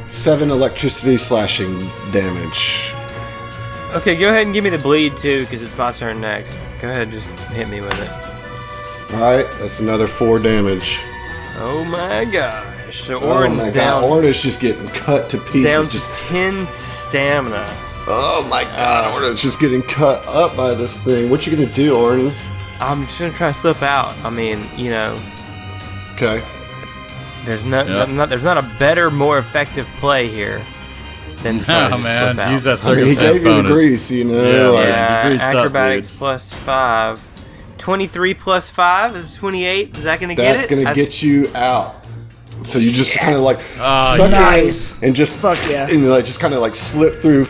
[SPEAKER 2] 7 electricity slashing damage.
[SPEAKER 3] Okay, go ahead and give me the bleed too, because it's my turn next. Go ahead, just hit me with it.
[SPEAKER 2] All right, that's another 4 damage.
[SPEAKER 3] Oh my gosh! So Orin's down.
[SPEAKER 2] Orin is just getting cut to pieces.
[SPEAKER 3] Down to 10 stamina.
[SPEAKER 2] Oh my god, Orin is just getting cut up by this thing. What you gonna do, Orin?
[SPEAKER 3] I'm just gonna try to slip out. I mean,
[SPEAKER 2] Okay.
[SPEAKER 3] There's not a better, more effective play here than trying to
[SPEAKER 5] man,
[SPEAKER 3] slip out.
[SPEAKER 5] use that
[SPEAKER 2] I mean, he
[SPEAKER 5] circumstance
[SPEAKER 2] gave you the
[SPEAKER 5] bonus.
[SPEAKER 2] grease,
[SPEAKER 3] Yeah,
[SPEAKER 5] greased up,
[SPEAKER 3] acrobatics
[SPEAKER 5] dude.
[SPEAKER 3] plus 5. 23 plus 5 is 28. Is that gonna get it?
[SPEAKER 2] That's gonna get you out. So you just kind of like
[SPEAKER 5] Oh,
[SPEAKER 6] nice.
[SPEAKER 2] and just
[SPEAKER 6] Fuck yeah.
[SPEAKER 2] and just kind of like slip through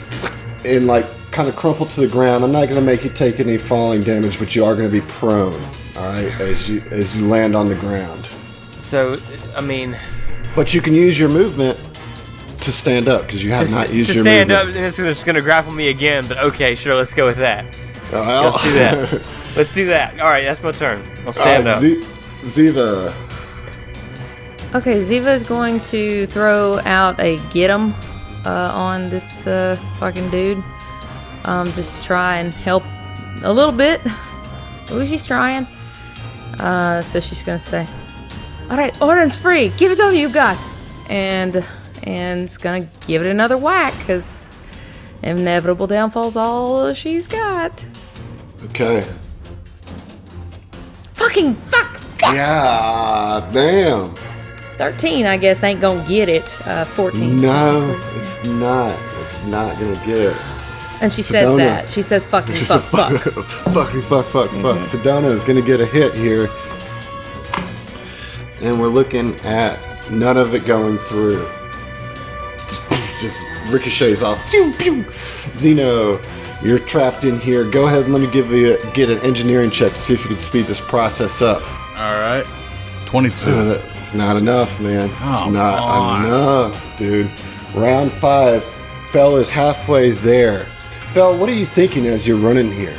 [SPEAKER 2] and like kind of crumple to the ground. I'm not gonna make you take any falling damage, but you are gonna be prone. All right, as you land on the ground.
[SPEAKER 3] So, I mean,
[SPEAKER 2] But you can use your movement to stand up because you have not used your
[SPEAKER 3] stand up,
[SPEAKER 2] movement.
[SPEAKER 3] and it's just gonna grapple me again. But okay, sure, let's go with that.
[SPEAKER 2] Well,
[SPEAKER 3] Let's do that. Let's do that. All right, that's my turn. I'll stand up.
[SPEAKER 2] Ziva.
[SPEAKER 4] Okay, Ziva is going to throw out a get 'em on this fucking dude. Just to try and help a little bit. Ooh, she's trying. So she's gonna say, "All right, Orin's free. Give it all you got," and it's gonna give it another whack because inevitable downfall's all she's got.
[SPEAKER 2] Okay.
[SPEAKER 4] Fuck.
[SPEAKER 2] Yeah, damn.
[SPEAKER 4] 13, I guess, ain't gonna get it. 14.
[SPEAKER 2] No, it's not. It's not gonna get it.
[SPEAKER 4] And she says
[SPEAKER 2] Sedona.
[SPEAKER 4] that. She says fuck me,
[SPEAKER 2] She
[SPEAKER 4] fuck,
[SPEAKER 2] said,
[SPEAKER 4] fuck.
[SPEAKER 2] fuck. Sedona is going to get a hit here. And we're looking at none of it going through. Just ricochets off. Zeno, you're trapped in here. Go ahead and let me get an engineering check to see if you can speed this process up.
[SPEAKER 5] All right. 22.
[SPEAKER 2] It's not enough, man. It's
[SPEAKER 5] Come
[SPEAKER 2] not
[SPEAKER 5] on.
[SPEAKER 2] enough, dude. Round 5. Fel is halfway there. Fel, what are you thinking as you're running here?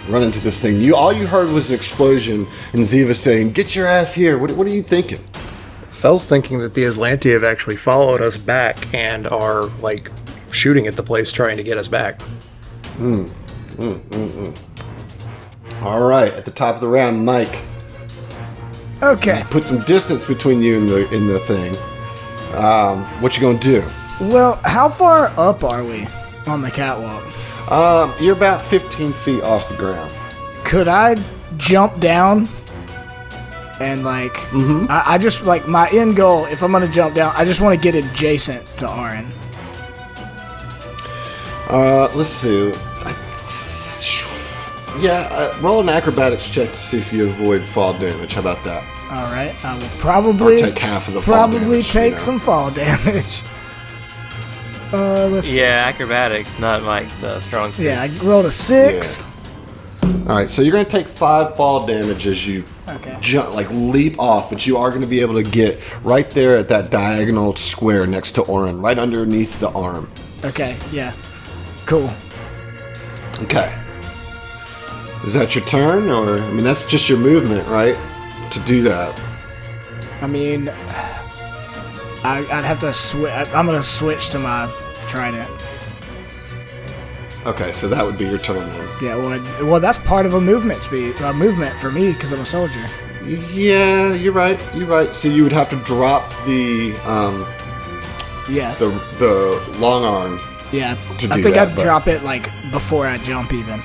[SPEAKER 2] Running to this thing. All you heard was an explosion and Ziva saying, "Get your ass here." What are you thinking?
[SPEAKER 1] Fel's thinking that the Aslanti have actually followed us back and are, like, shooting at the place trying to get us back.
[SPEAKER 2] All right, at the top of the round, Mike.
[SPEAKER 6] Okay.
[SPEAKER 2] Put some distance between you and the thing. What you gonna do?
[SPEAKER 6] Well, how far up are we on the catwalk?
[SPEAKER 2] You're about 15 feet off the ground.
[SPEAKER 6] Could I jump down and like I just like my end goal, if I'm gonna jump down, I just want to get adjacent to Orin.
[SPEAKER 2] Let's see. roll an acrobatics check to see if you avoid fall damage. How about that?
[SPEAKER 6] All right, I will probably
[SPEAKER 2] take half of the fall damage.
[SPEAKER 6] Probably take some fall damage. Let's see.
[SPEAKER 3] Yeah, acrobatics, not Mike's strong suit.
[SPEAKER 6] Yeah, I rolled a 6.
[SPEAKER 2] Yeah. All right, so you're going to take 5 fall damage as you leap off, but you are going to be able to get right there at that diagonal square next to Orin, right underneath the arm.
[SPEAKER 6] Okay, yeah. Cool.
[SPEAKER 2] Okay. Is that your turn, or that's just your movement, right? To do that.
[SPEAKER 6] I mean, I'd have to switch. I'm gonna switch to my trident.
[SPEAKER 2] Okay, so that would be your turn then.
[SPEAKER 6] Yeah, well, that's part of a movement movement for me because I'm a soldier.
[SPEAKER 2] Yeah, you're right. So you would have to drop the long arm.
[SPEAKER 6] Yeah,
[SPEAKER 2] I think
[SPEAKER 6] I'd drop it before I jump even.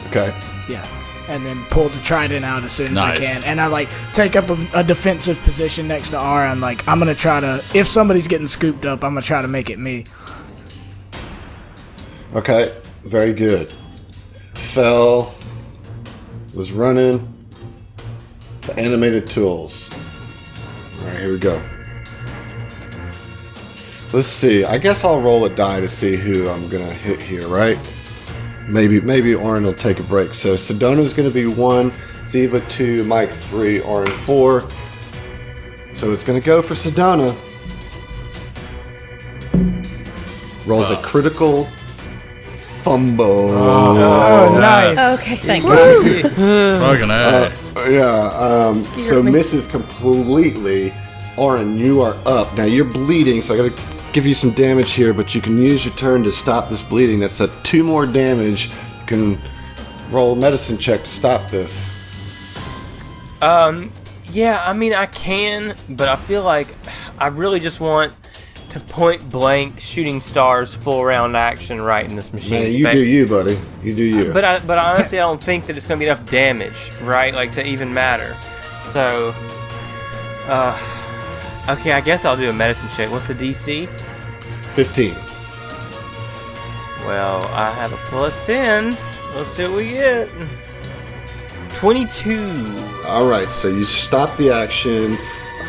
[SPEAKER 2] Okay.
[SPEAKER 6] Yeah, and then pull the trident out as soon as
[SPEAKER 5] Nice.
[SPEAKER 6] I can, and I take up a defensive position next to R. And I'm gonna try to, if somebody's getting scooped up, I'm gonna try to make it me.
[SPEAKER 2] Okay, very good. Fell was running the animated tools. All right, here we go. Let's see. I guess I'll roll a die to see who I'm gonna hit here, right? Maybe Orin will take a break. So Sedona's gonna be 1, Ziva 2, Mike 3, Orin 4. So it's gonna go for Sedona. Rolls a critical fumble.
[SPEAKER 6] Oh, nice.
[SPEAKER 4] Okay, thank you.
[SPEAKER 5] Fucking A.
[SPEAKER 2] So misses completely. Orin, you are up. Now you're bleeding, so I gotta give you some damage here, but you can use your turn to stop this bleeding. That's 2 more damage. You can roll a medicine check to stop this.
[SPEAKER 3] Yeah, I can, but I feel like I really just want to point blank shooting stars full round action right in this machine.
[SPEAKER 2] Man, you do you, buddy. You do you.
[SPEAKER 3] But honestly, I don't think that it's going to be enough damage, right? To even matter. So, okay, I guess I'll do a medicine check. What's the DC?
[SPEAKER 2] 15.
[SPEAKER 3] Well, I have a +10. Let's see what we get. 22.
[SPEAKER 2] All right, so you stop the action,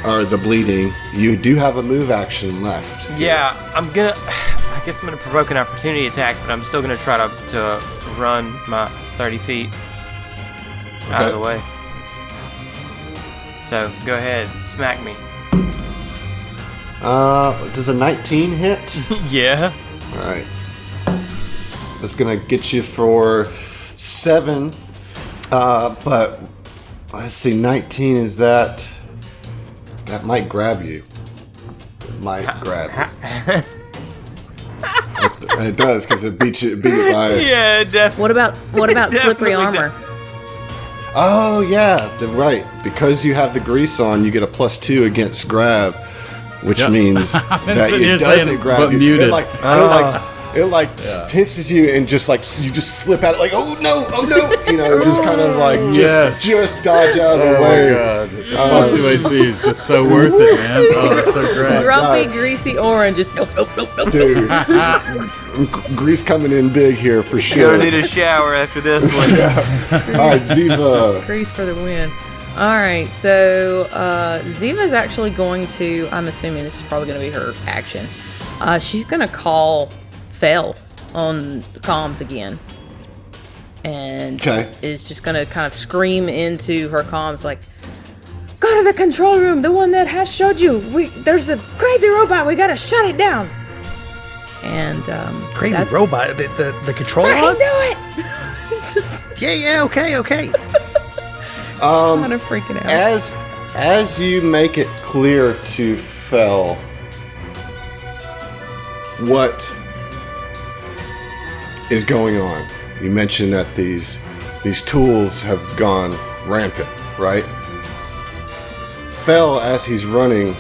[SPEAKER 2] or the bleeding. You do have a move action left.
[SPEAKER 3] Yeah, I guess I'm gonna provoke an opportunity attack, but I'm still gonna try to run my 30 feet out of the way. So go ahead, smack me.
[SPEAKER 2] Does a 19 hit?
[SPEAKER 3] Yeah.
[SPEAKER 2] All right. That's gonna get you for 7. But let's see, 19 is that. That might grab you. It might grab you. It does, because it beat it by.
[SPEAKER 3] Yeah, definitely.
[SPEAKER 4] What about slippery armor?
[SPEAKER 2] Oh yeah, right. Because you have the grease on, you get a +2 against grab, which means that it doesn't grab you.
[SPEAKER 5] Muted.
[SPEAKER 2] It pisses you and just you just slip out oh no, just kind of just dodge out of the way.
[SPEAKER 5] God. +2 AC is just so worth it, man. Oh, that's so great.
[SPEAKER 4] Grumpy, greasy orange, just nope.
[SPEAKER 2] Dude, grease coming in big here for sure.
[SPEAKER 3] You're gonna need a shower after this one.
[SPEAKER 2] All right, Ziva.
[SPEAKER 4] Grease for the win. All right, so Ziva's actually going to, I'm assuming this is probably going to be her action. She's going to call Fell on comms again. And is just going to kind of scream into her comms go to the control room, the one that Hash showed you. There's a crazy robot, we got to shut it down. And
[SPEAKER 1] Crazy robot, the control
[SPEAKER 4] I
[SPEAKER 1] log?
[SPEAKER 4] can do it! Just
[SPEAKER 1] okay.
[SPEAKER 4] kind of freaking out.
[SPEAKER 2] As you make it clear to Fell what is going on, you mentioned that these tools have gone rampant, right? Fell, as he's running,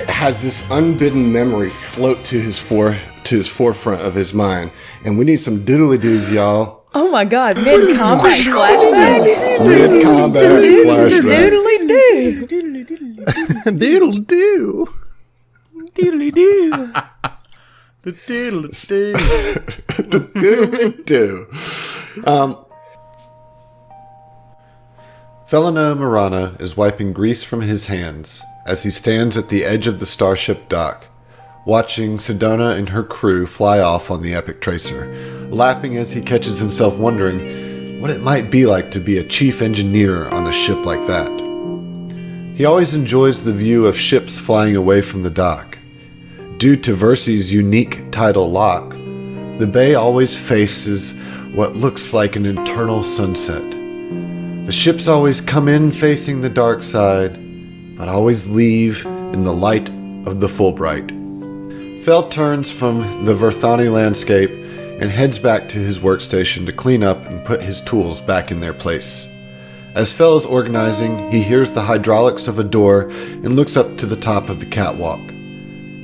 [SPEAKER 2] has this unbidden memory float to his forefront of his mind, and we need some doodly-doos, y'all.
[SPEAKER 4] Oh my god, mid-combat flashback?
[SPEAKER 2] Mid-combat flashback.
[SPEAKER 4] Doodly-doo.
[SPEAKER 1] Doodle-doo.
[SPEAKER 3] Doodly-doo.
[SPEAKER 2] Felino Marana is wiping grease from his hands as he stands at the edge of the starship dock, watching Sedona and her crew fly off on the Epic Tracer, laughing as he catches himself wondering what it might be like to be a chief engineer on a ship like that. He always enjoys the view of ships flying away from the dock. Due to Versi's unique tidal lock, the bay always faces what looks like an eternal sunset. The ships always come in facing the dark side, but always leave in the light of the Fulbright. Fel turns from the Verthani landscape and heads back to his workstation to clean up and put his tools back in their place. As Fel is organizing, he hears the hydraulics of a door and looks up to the top of the catwalk.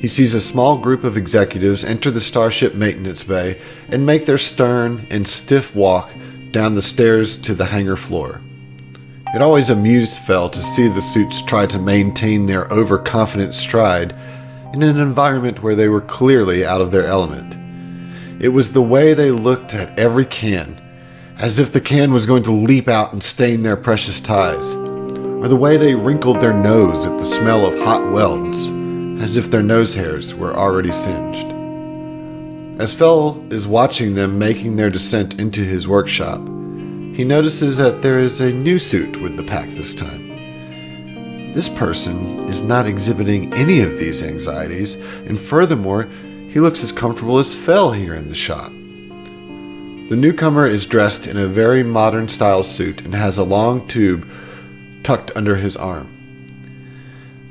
[SPEAKER 2] He sees a small group of executives enter the starship maintenance bay and make their stern and stiff walk down the stairs to the hangar floor. It always amused Fel to see the suits try to maintain their overconfident stride in an environment where they were clearly out of their element. It was the way they looked at every can, as if the can was going to leap out and stain their precious ties, or the way they wrinkled their nose at the smell of hot welds, as if their nose hairs were already singed. As Fel is watching them making their descent into his workshop, he notices that there is a new suit with the pack this time. This person is not exhibiting any of these anxieties, and furthermore, he looks as comfortable as Fel here in the shop. The newcomer is dressed in a very modern style suit and has a long tube tucked under his arm.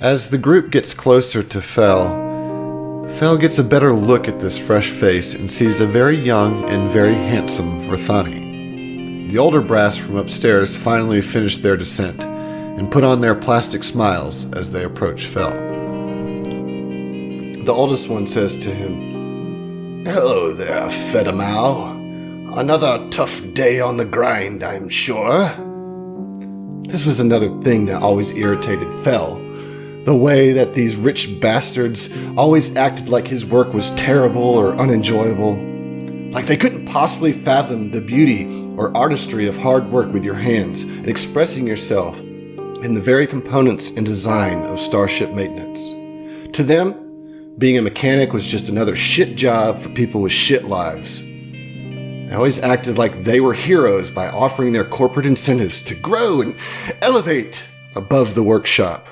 [SPEAKER 2] As the group gets closer to Fel gets a better look at this fresh face and sees a very young and very handsome Verthani. The older brass from upstairs finally finish their descent and put on their plastic smiles as they approach Fel. The oldest one says to him, "Hello there, Fedamau. Another tough day on the grind, I'm sure." This was another thing that always irritated Fel. The way that these rich bastards always acted like his work was terrible or unenjoyable. Like they couldn't possibly fathom the beauty or artistry of hard work with your hands and expressing yourself in the very components and design of starship maintenance. To them, being a mechanic was just another shit job for people with shit lives. They always acted like they were heroes by offering their corporate incentives to grow and elevate above the workshop.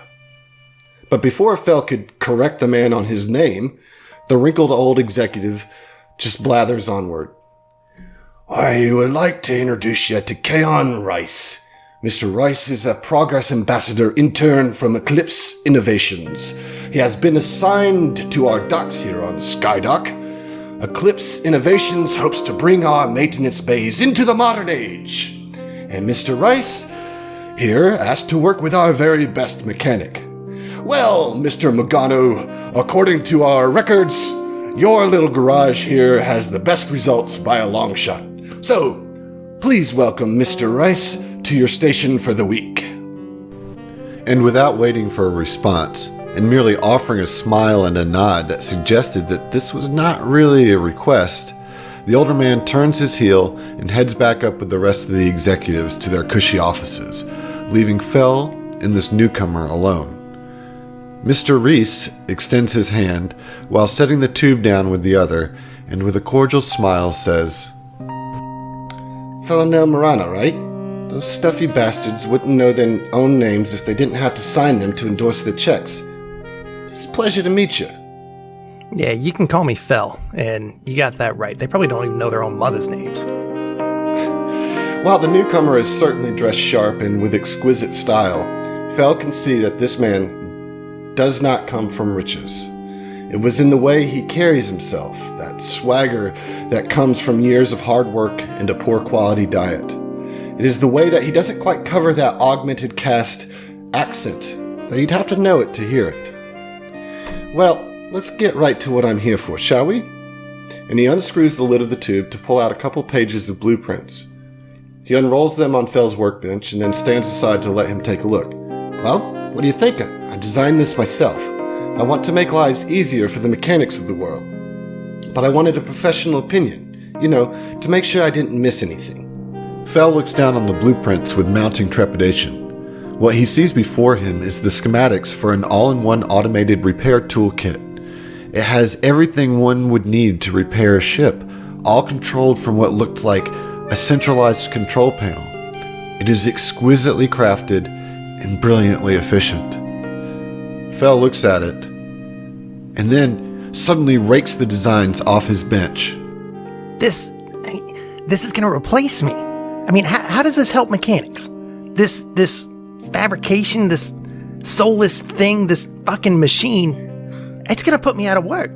[SPEAKER 2] But before Fel could correct the man on his name, the wrinkled old executive just blathers onward. "I would like to introduce you to Aeon Rice. Mr. Rice is a Progress Ambassador intern from Eclipse Innovations. He has been assigned to our docks here on Skydock. Eclipse Innovations hopes to bring our maintenance bays into the modern age. And Mr. Rice here asked to work with our very best mechanic. Well, Mr. Magano, according to our records, your little garage here has the best results by a long shot. So, please welcome Mr. Rice to your station for the week." And without waiting for a response, and merely offering a smile and a nod that suggested that this was not really a request, the older man turns his heel and heads back up with the rest of the executives to their cushy offices, leaving Fel and this newcomer alone. Mr. Reese extends his hand while setting the tube down with the other, and with a cordial smile says, "Felino Marana, right? Those stuffy bastards wouldn't know their own names if they didn't have to sign them to endorse the checks. It's a pleasure to meet you."
[SPEAKER 1] Yeah, you can call me Fel, and you got that right. They probably don't even know their own mother's names.
[SPEAKER 2] While the newcomer is certainly dressed sharp and with exquisite style, Fel can see that this man does not come from riches. It was in the way he carries himself, that swagger that comes from years of hard work and a poor quality diet. It is the way that he doesn't quite cover that augmented caste accent, that you'd have to know it to hear it. Well, let's get right to what I'm here for, shall we? And he unscrews the lid of the tube to pull out a couple pages of blueprints. He unrolls them on Fel's workbench and then stands aside to let him take a look. "Well, what do you think? I designed this myself. I want to make lives easier for the mechanics of the world." but I wanted a professional opinion, to make sure I didn't miss anything. Fel looks down on the blueprints with mounting trepidation. What he sees before him is the schematics for an all-in-one automated repair toolkit. It has everything one would need to repair a ship, all controlled from what looked like a centralized control panel. It is exquisitely crafted and brilliantly efficient. Fel looks at it, and then suddenly rakes the designs off his bench.
[SPEAKER 1] This is going to replace me. I mean, how does this help mechanics? This fabrication, this soulless thing, this fucking machine, it's going to put me out of work.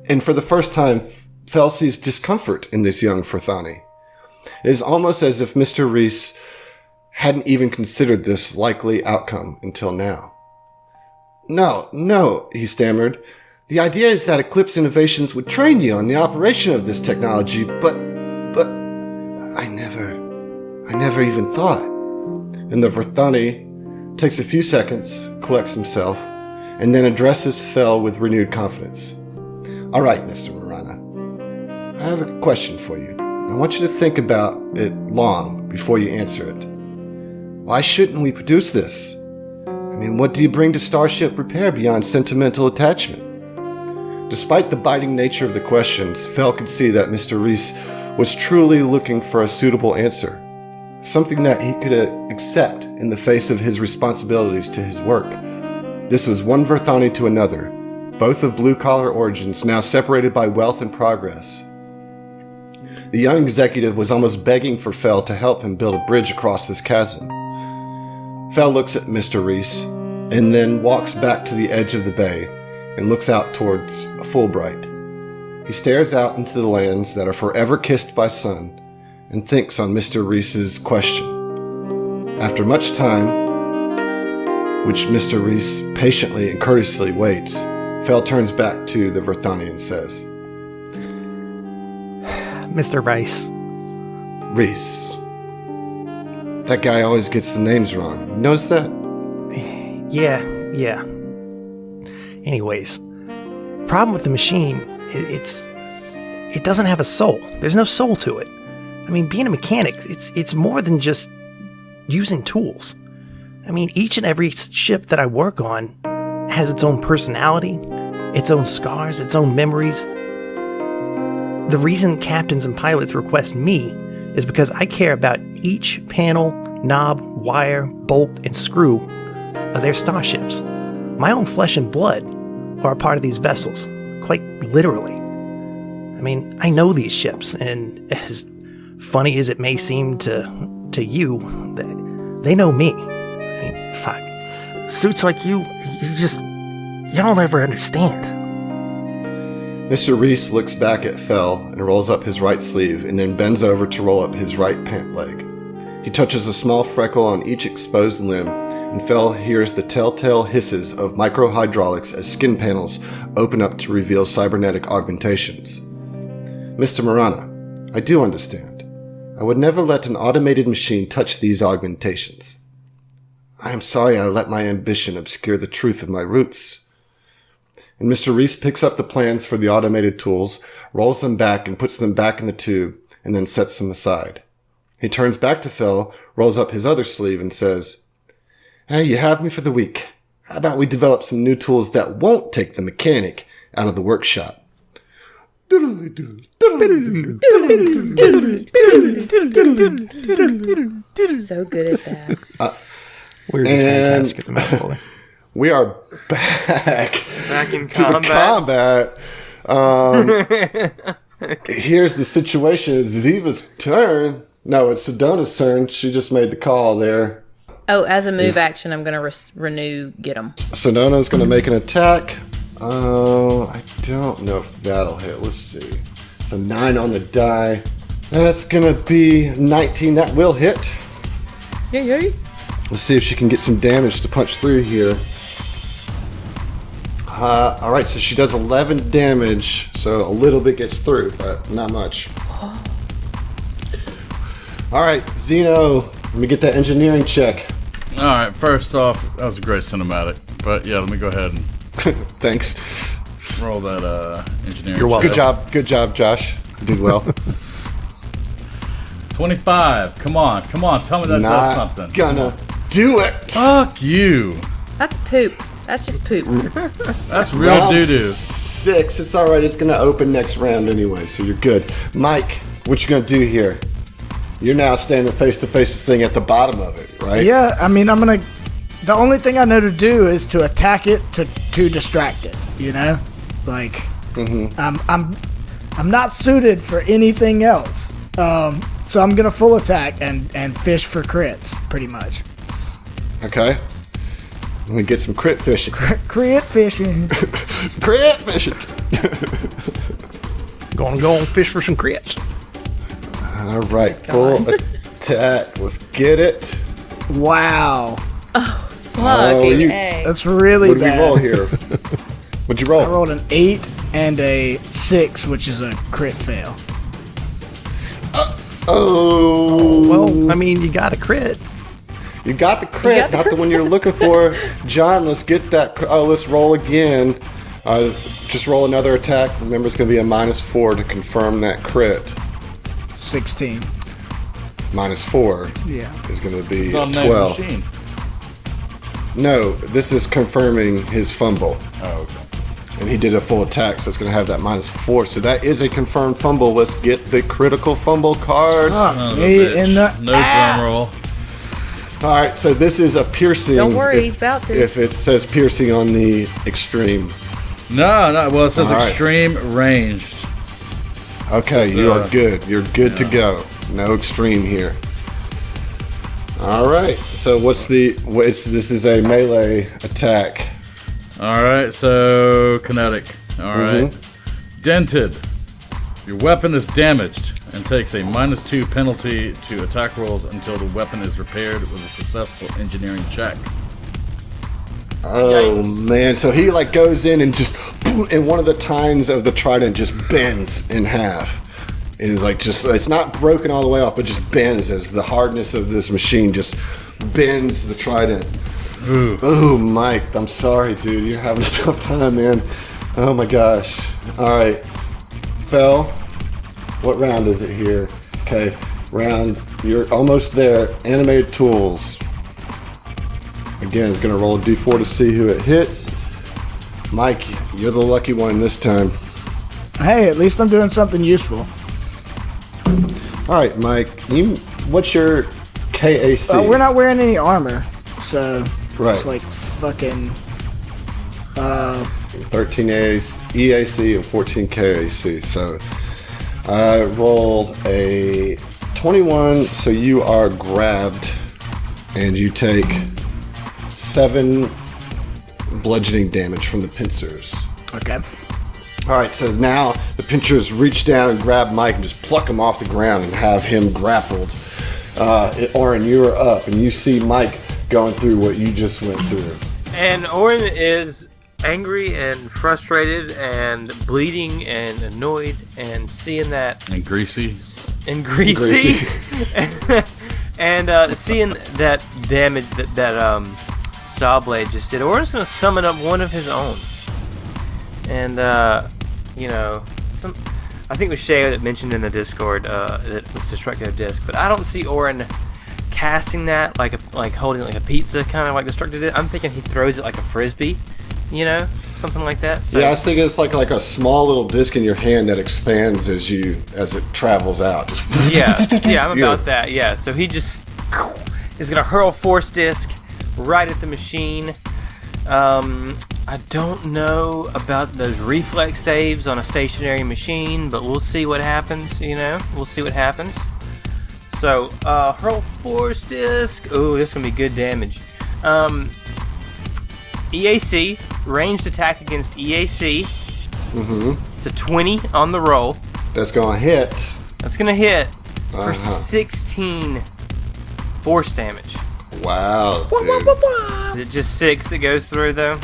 [SPEAKER 2] And for the first time, Fel sees discomfort in this young Verthani. It is almost as if Mr. Reese hadn't even considered this likely outcome until now. No, he stammered. The idea is that Eclipse Innovations would train you on the operation of this technology, but I never even thought. And the Verthani takes a few seconds, collects himself, and then addresses Fel with renewed confidence. All right, Mr. Marana, I have a question for you. I want you to think about it long before you answer it. Why shouldn't we produce this? I mean, what do you bring to Starship Repair beyond sentimental attachment? Despite the biting nature of the questions, Fel could see that Mr. Reese was truly looking for a suitable answer, something that he could accept in the face of his responsibilities to his work. This was one Verthani to another, both of blue-collar origins, now separated by wealth and progress. The young executive was almost begging for Fel to help him build a bridge across this chasm. Fel looks at Mr. Reese, and then walks back to the edge of the bay and looks out towards Fulbright. He stares out into the lands that are forever kissed by sun and thinks on Mr. Reese's question. After much time, which Mr. Reese patiently and courteously waits, Fel turns back to the Verthani and says,
[SPEAKER 1] Mr. Rice.
[SPEAKER 2] Reese. That guy always gets the names wrong. You notice that?
[SPEAKER 1] Yeah. Anyways, problem with the machine, it doesn't have a soul. There's no soul to it. I mean, being a mechanic, it's more than just using tools. I mean, each and every ship that I work on has its own personality, its own scars, its own memories. The reason captains and pilots request me is because I care about each panel, knob, wire, bolt, and screw of their starships. My own flesh and blood are a part of these vessels, quite literally. I mean, I know these ships, and as funny as it may seem to you, they know me. I mean, fuck. Suits like you don't ever understand.
[SPEAKER 2] Mr. Reese looks back at Fel and rolls up his right sleeve and then bends over to roll up his right pant leg. He touches a small freckle on each exposed limb, and Fel hears the telltale hisses of microhydraulics as skin panels open up to reveal cybernetic augmentations. Mr. Marana, I do understand. I would never let an automated machine touch these augmentations. I am sorry I let my ambition obscure the truth of my roots. And Mr. Reese picks up the plans for the automated tools, rolls them back and puts them back in the tube, and then sets them aside. He turns back to Fel, rolls up his other sleeve, and says, Hey, you have me for the week. How about we develop some new tools that won't take the mechanic out of the workshop?
[SPEAKER 4] So good at that.
[SPEAKER 1] We're just fantastic at the metaphor.
[SPEAKER 2] We are back
[SPEAKER 3] in
[SPEAKER 2] to
[SPEAKER 3] combat.
[SPEAKER 2] the combat. Here's the situation. It's Ziva's turn. No, it's Sedona's turn. She just made the call there.
[SPEAKER 4] Oh, as a move action, I'm going to renew get him.
[SPEAKER 2] Sedona's going to make an attack. I don't know if that'll hit. Let's see. It's a 9 on the die. That's going to be 19. That will hit.
[SPEAKER 4] Yay.
[SPEAKER 2] Let's see if she can get some damage to punch through here. Alright, so she does 11 damage, so a little bit gets through, but not much. Alright, Zeno, let me get that engineering check.
[SPEAKER 5] Alright, first off, that was a great cinematic. But yeah, let me go ahead and...
[SPEAKER 2] Thanks.
[SPEAKER 5] Roll that engineering.
[SPEAKER 1] You're welcome.
[SPEAKER 2] Good job, Josh. You did well.
[SPEAKER 5] 25. Come on. Tell me that does something.
[SPEAKER 2] Gonna do it.
[SPEAKER 5] Fuck you.
[SPEAKER 4] That's poop. That's just poop.
[SPEAKER 5] That's real
[SPEAKER 2] Round
[SPEAKER 5] doo doo.
[SPEAKER 2] 6. It's all right. It's gonna open next round anyway, so you're good. Mike, what you gonna do here? You're now standing face to face with the thing at the bottom of it, right?
[SPEAKER 6] Yeah, I mean, I'm gonna. The only thing I know to do is to attack it to distract it. You know, like I'm not suited for anything else. So I'm gonna full attack and fish for crits, pretty much.
[SPEAKER 2] Okay. Let me get some crit fishing.
[SPEAKER 6] Crit fishing.
[SPEAKER 2] Crit fishing.
[SPEAKER 1] Gonna go and fish for some crits.
[SPEAKER 2] All right, full attack. Let's get it.
[SPEAKER 6] Wow,
[SPEAKER 4] Fucking A.
[SPEAKER 6] that's really
[SPEAKER 2] What did
[SPEAKER 6] bad.
[SPEAKER 2] we roll here? What'd you roll?
[SPEAKER 6] I rolled an 8 and a 6, which is a crit fail.
[SPEAKER 2] Oh.
[SPEAKER 1] Well, I mean, you got a crit.
[SPEAKER 2] You got the crit, not the one you're looking for. John, let's get that. Let's roll again. Just roll another attack. Remember, it's going to be a -4 to confirm that crit.
[SPEAKER 6] 16.
[SPEAKER 2] -4
[SPEAKER 6] Yeah.
[SPEAKER 2] is going to be
[SPEAKER 5] It's on that
[SPEAKER 2] 12.
[SPEAKER 5] machine.
[SPEAKER 2] No, this is confirming his fumble.
[SPEAKER 5] Oh, okay.
[SPEAKER 2] And he did a full attack, so it's going to have that -4. So that is a confirmed fumble. Let's get the critical fumble card.
[SPEAKER 5] Son of a
[SPEAKER 6] Me
[SPEAKER 5] bitch.
[SPEAKER 6] in the
[SPEAKER 5] No
[SPEAKER 6] ass.
[SPEAKER 5] drum roll.
[SPEAKER 2] All right, so this is a piercing.
[SPEAKER 4] Don't worry,
[SPEAKER 2] if,
[SPEAKER 4] he's about to.
[SPEAKER 2] If it says piercing on the extreme.
[SPEAKER 5] No. Well, it says
[SPEAKER 2] All right.
[SPEAKER 5] extreme ranged.
[SPEAKER 2] Okay, you are good. You're good to go. No extreme here. All right. So this is a melee attack.
[SPEAKER 5] All right, so kinetic. All right. Dented. Your weapon is damaged and takes a -2 penalty to attack rolls until the weapon is repaired with a successful engineering check.
[SPEAKER 2] Oh man! So he like goes in and just, and one of the tines of the trident just bends in half. It is like it's not broken all the way off, but just bends as the hardness of this machine just bends the trident. Oh, Mike, I'm sorry, dude. You're having a tough time, man. Oh my gosh. All right, Fel. What round is it here? Okay, round. You're almost there. Animated tools. Again, it's gonna roll a d4 to see who it hits. Mike, you're the lucky one this time.
[SPEAKER 6] Hey, at least I'm doing something useful.
[SPEAKER 2] All right, Mike. What's your KAC?
[SPEAKER 6] We're not wearing any armor, so
[SPEAKER 2] Right.
[SPEAKER 6] it's like fucking.
[SPEAKER 2] 13 EAC and 14 KAC. So I rolled a 21, so you are grabbed and you take 7 bludgeoning damage from the pincers.
[SPEAKER 6] Okay.
[SPEAKER 2] All right, so now the pincers reach down and grab Mike and just pluck him off the ground and have him grappled. Oren, you're up, and you see Mike going through what you just went through.
[SPEAKER 3] And Oren is angry and frustrated and bleeding and annoyed and seeing that
[SPEAKER 5] And greasy.
[SPEAKER 3] and greasy, and seeing that damage that saw blade just did. Oren's gonna summon up one of his own, and I think it was Sheo that mentioned in the Discord that was destructive disc, but I don't see Oren casting that like holding it like a pizza, kind of like destructive disc. I'm thinking he throws it like a frisbee, something like that. So,
[SPEAKER 2] Yeah, I was thinking it's like a small little disc in your hand that expands as it travels out. Just
[SPEAKER 3] yeah, I'm about that. Yeah, so he just is gonna hurl force disc right at the machine. I don't know about those reflex saves on a stationary machine, but we'll see what happens. We'll see what happens. So, hurl force disc. Oh, this is gonna be good damage. EAC, ranged attack against EAC. It's a 20 on the roll.
[SPEAKER 2] That's gonna hit.
[SPEAKER 3] That's gonna hit for 16 force damage.
[SPEAKER 2] Wow, dude.
[SPEAKER 3] Is it just 6 that goes through though?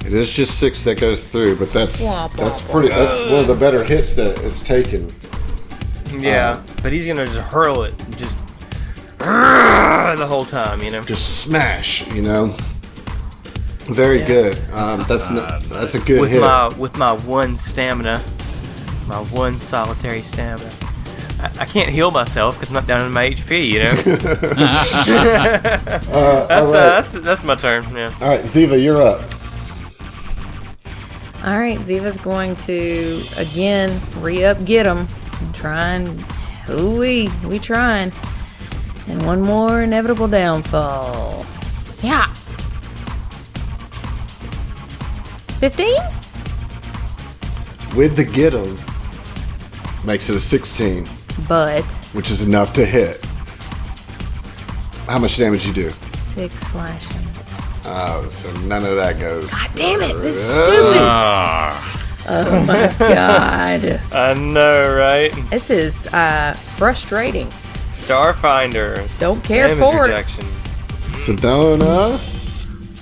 [SPEAKER 2] It is just 6 that goes through, but that's one of the better hits that it's taken.
[SPEAKER 3] Yeah, but he's gonna just hurl it, just the whole time,
[SPEAKER 2] Just smash, Very good. That's a good
[SPEAKER 3] with
[SPEAKER 2] hit.
[SPEAKER 3] my one stamina, my one solitary stamina. I can't heal myself because I'm not down in my HP. You know. That's my turn. Yeah.
[SPEAKER 2] All right, Ziva, you're up.
[SPEAKER 4] All right, Ziva's going to again get him. Trying, we trying, and one more inevitable downfall. Yeah. 15?
[SPEAKER 2] With the get 'em, makes it a 16,
[SPEAKER 4] But
[SPEAKER 2] which is enough to hit. How much damage you do?
[SPEAKER 4] 6 slashing.
[SPEAKER 2] Oh, so none of that goes.
[SPEAKER 4] God damn it! This is stupid. Oh my god.
[SPEAKER 3] I know, right?
[SPEAKER 4] This is frustrating.
[SPEAKER 3] Starfinder.
[SPEAKER 4] Don't care
[SPEAKER 3] Damage
[SPEAKER 4] for it.
[SPEAKER 3] reduction.
[SPEAKER 2] Sedona,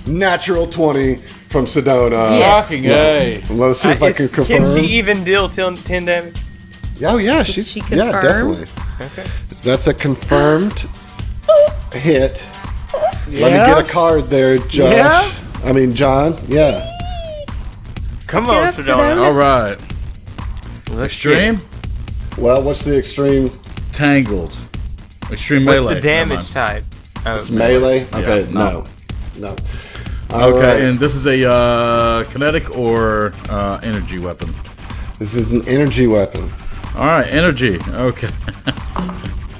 [SPEAKER 2] natural 20 from Sedona.
[SPEAKER 4] Yes.
[SPEAKER 5] Fucking A.
[SPEAKER 2] Let's see if I can confirm.
[SPEAKER 3] Can she even deal 10 damage?
[SPEAKER 2] Oh yeah,
[SPEAKER 4] she
[SPEAKER 2] yeah,
[SPEAKER 4] confirm?
[SPEAKER 2] definitely.
[SPEAKER 3] Okay.
[SPEAKER 2] That's a confirmed hit.
[SPEAKER 6] Yeah.
[SPEAKER 2] Let me get a card there, Josh.
[SPEAKER 6] Yeah?
[SPEAKER 2] I mean, John. Yeah.
[SPEAKER 3] Come
[SPEAKER 4] Get
[SPEAKER 3] on,
[SPEAKER 4] up,
[SPEAKER 3] Sedona.
[SPEAKER 5] All right.
[SPEAKER 3] Let's
[SPEAKER 5] Extreme?
[SPEAKER 2] Well, what's the extreme?
[SPEAKER 5] Tangled. Extreme
[SPEAKER 3] What's
[SPEAKER 5] melee.
[SPEAKER 3] the damage type? Oh,
[SPEAKER 2] It's melee. Okay,
[SPEAKER 5] no.
[SPEAKER 2] no. All
[SPEAKER 5] Okay,
[SPEAKER 2] right.
[SPEAKER 5] and this is a kinetic or energy weapon.
[SPEAKER 2] This is an energy weapon.
[SPEAKER 5] All right, energy. Okay.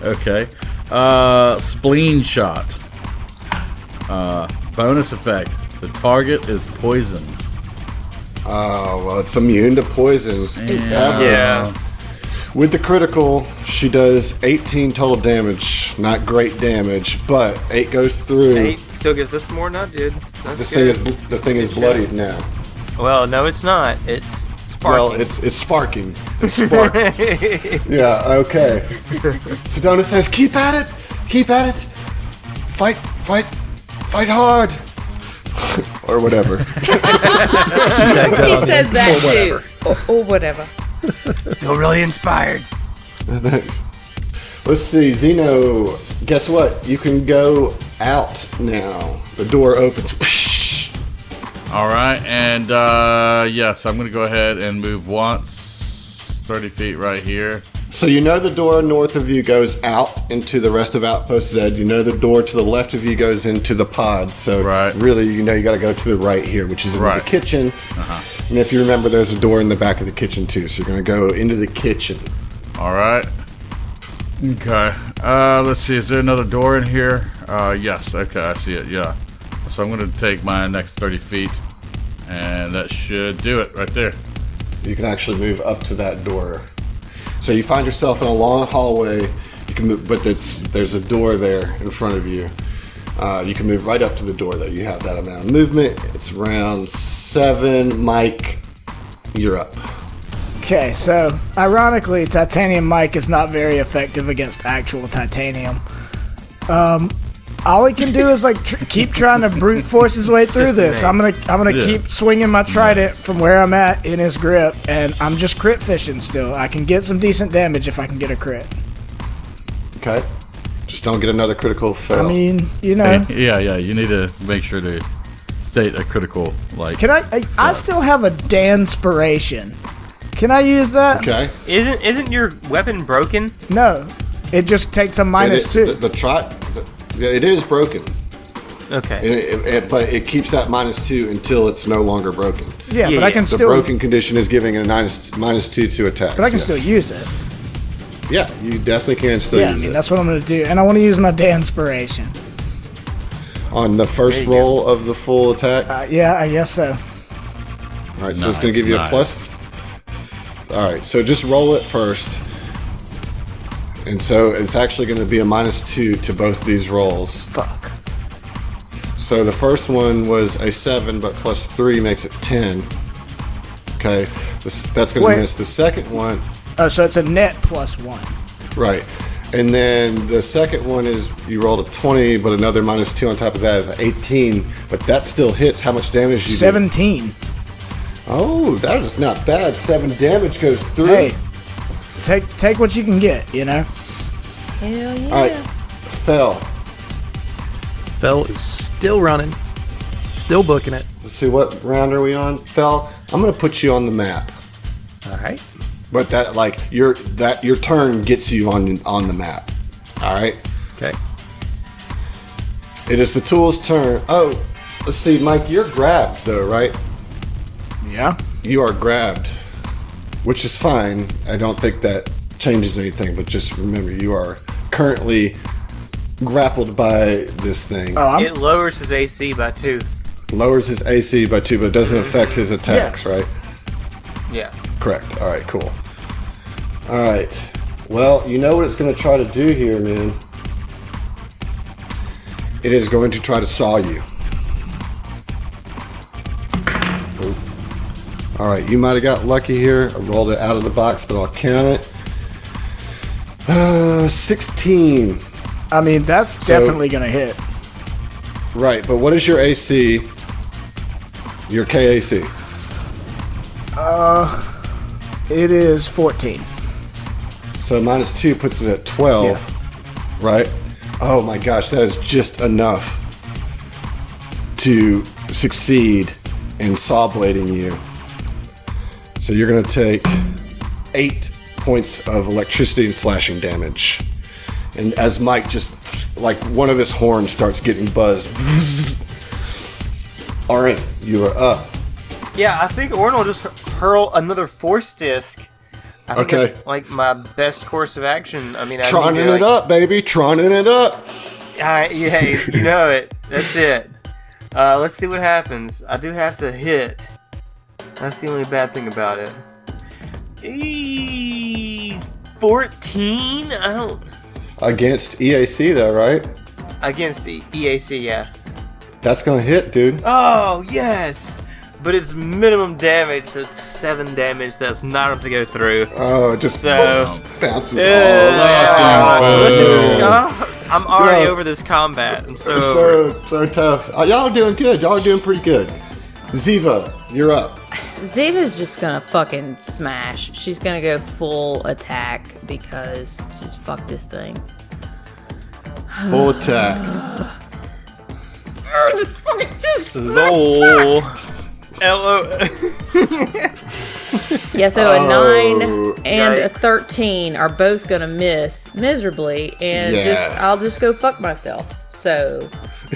[SPEAKER 5] Okay. Spleen shot. Bonus effect. The target is poisoned.
[SPEAKER 2] Oh, well, it's immune to poison.
[SPEAKER 3] Yeah.
[SPEAKER 2] With the critical, she does 18 total damage. Not great damage, but 8 goes through.
[SPEAKER 3] 8 still gets this more than I did. That's
[SPEAKER 2] The
[SPEAKER 3] good.
[SPEAKER 2] thing is bloodied now.
[SPEAKER 3] Well, no, it's not. It's sparking.
[SPEAKER 2] Well, it's sparking. It's sparked. Yeah, okay. Sedona says, keep at it. Keep at it. Fight hard. Or whatever.
[SPEAKER 4] He says that too. Or whatever.
[SPEAKER 3] Feel really inspired.
[SPEAKER 2] Thanks. Let's see, Zeno. Guess what? You can go out now. The door opens.
[SPEAKER 5] All right, and yes, I'm going to go ahead and move once, 30 feet right here.
[SPEAKER 2] So you know the door north of you goes out into the rest of Outpost Z. You know the door to the left of you goes into the pod. So
[SPEAKER 5] Right.
[SPEAKER 2] really, you know you got to go to the right here, which is into
[SPEAKER 5] Right.
[SPEAKER 2] the kitchen. And if you remember, there's a door in the back of the kitchen too. So you're going to go into the kitchen.
[SPEAKER 5] All right. Okay. Let's see. Is there another door in here? Yes. Okay, I see it. Yeah. So I'm going to take my next 30 feet, and that should do it right there.
[SPEAKER 2] You can actually move up to that door. So you find yourself in a long hallway. You can move, but there's a door there in front of you. You can move right up to the door. That you have that amount of movement. It's round 7. Mike, you're up.
[SPEAKER 6] Okay, so ironically, titanium Mike is not very effective against actual titanium. All he can do is like keep trying to brute force his way through this. I'm gonna keep swinging my trident from where I'm at in his grip, and I'm just crit fishing still. I can get some decent damage if I can get a crit.
[SPEAKER 2] Okay. Just don't get another critical fail.
[SPEAKER 6] I mean, you know.
[SPEAKER 5] Yeah. You need to make sure to state a critical like.
[SPEAKER 6] Can I still have a Danspiration. Can I use that?
[SPEAKER 2] Okay.
[SPEAKER 3] Isn't your weapon broken?
[SPEAKER 6] No. It just takes a -2.
[SPEAKER 2] It is broken.
[SPEAKER 3] Okay.
[SPEAKER 2] But it keeps that -2 until it's no longer broken.
[SPEAKER 6] Yeah,
[SPEAKER 3] Yeah,
[SPEAKER 6] but I can
[SPEAKER 3] yeah.
[SPEAKER 2] The
[SPEAKER 6] still
[SPEAKER 2] broken condition is giving it a -2 to attacks.
[SPEAKER 6] but I can
[SPEAKER 2] yes.
[SPEAKER 6] still use it.
[SPEAKER 2] Yeah, you definitely can still
[SPEAKER 6] Yeah, I
[SPEAKER 2] use
[SPEAKER 6] mean
[SPEAKER 2] it.
[SPEAKER 6] that's what I'm gonna do. And I wanna use my Danspiration.
[SPEAKER 2] On the first roll of the full attack.
[SPEAKER 6] Yeah, I guess so.
[SPEAKER 2] All right, so it's going to give you a
[SPEAKER 5] Nice.
[SPEAKER 2] plus. All right, so just roll it first. And so it's actually going to be a -2 to both these rolls.
[SPEAKER 6] Fuck.
[SPEAKER 2] So the first one was a 7, but +3 makes it 10. Okay, that's going
[SPEAKER 6] Wait.
[SPEAKER 2] to miss. The second one,
[SPEAKER 6] Oh, so it's a net +1.
[SPEAKER 2] right. And then the second one is you rolled a 20, but another -2 on top of that is 18. But that still hits. How much damage you do?
[SPEAKER 6] 17.
[SPEAKER 2] Oh, that is not bad. 7 damage goes through.
[SPEAKER 6] Hey, take what you can get, you know?
[SPEAKER 4] Hell yeah.
[SPEAKER 2] All right, fell.
[SPEAKER 1] Fell is still running, still booking it.
[SPEAKER 2] Let's see, what round are we on? Fel, I'm going to put you on the map.
[SPEAKER 1] All right.
[SPEAKER 2] But that, like, your turn gets you on the map. All right?
[SPEAKER 1] Okay.
[SPEAKER 2] It is the tool's turn. Oh, let's see, Mike, you're grabbed, though, right?
[SPEAKER 6] Yeah.
[SPEAKER 2] You are grabbed, which is fine. I don't think that changes anything, but just remember, you are currently grappled by this thing.
[SPEAKER 3] It lowers his AC by 2.
[SPEAKER 2] Lowers his AC by 2, but it doesn't affect his attacks, right?
[SPEAKER 3] Yeah.
[SPEAKER 2] Correct. All right, cool. All right. Well, you know what it's going to try to do here, man. It is going to try to saw you. All right, you might have got lucky here. I rolled it out of the box, but I'll count it. 16.
[SPEAKER 6] I mean, that's definitely going to hit.
[SPEAKER 2] Right, but what is your AC? Your KAC?
[SPEAKER 6] It is 14.
[SPEAKER 2] So -2 puts it at 12, right? Oh my gosh, that is just enough to succeed in saw blading you. So you're going to take 8 points of electricity and slashing damage. And as Mike just, like, one of his horns starts getting buzzed. Alright, you are up.
[SPEAKER 3] Yeah, I think Orin will just hurl another Force Disc. I think
[SPEAKER 2] Okay.
[SPEAKER 3] it's like my best course of action. I mean,
[SPEAKER 2] Troning it up, baby. Troning it up.
[SPEAKER 3] Yeah, you know it. That's it. Let's see what happens. I do have to hit. That's the only bad thing about it. 14? I don't...
[SPEAKER 2] Against EAC, though, right?
[SPEAKER 3] Against EAC, yeah.
[SPEAKER 2] That's going to hit, dude.
[SPEAKER 3] Oh, yes! But it's minimum damage, so it's 7 damage. That's not enough to go through.
[SPEAKER 2] Oh, it just
[SPEAKER 3] So...
[SPEAKER 2] bounces
[SPEAKER 3] Let's just, I'm already over this combat. I'm so over it.
[SPEAKER 2] So tough. Y'all are doing good. Y'all are doing pretty good. Ziva, you're up.
[SPEAKER 4] Ziva's just gonna fucking smash. She's gonna go full attack because just fuck this thing.
[SPEAKER 2] Full attack.
[SPEAKER 3] LOL.
[SPEAKER 4] Yeah, so a 9 and a
[SPEAKER 3] yikes.
[SPEAKER 4] 13 are both gonna miss miserably, and
[SPEAKER 2] Yeah.
[SPEAKER 4] I'll just go fuck myself. So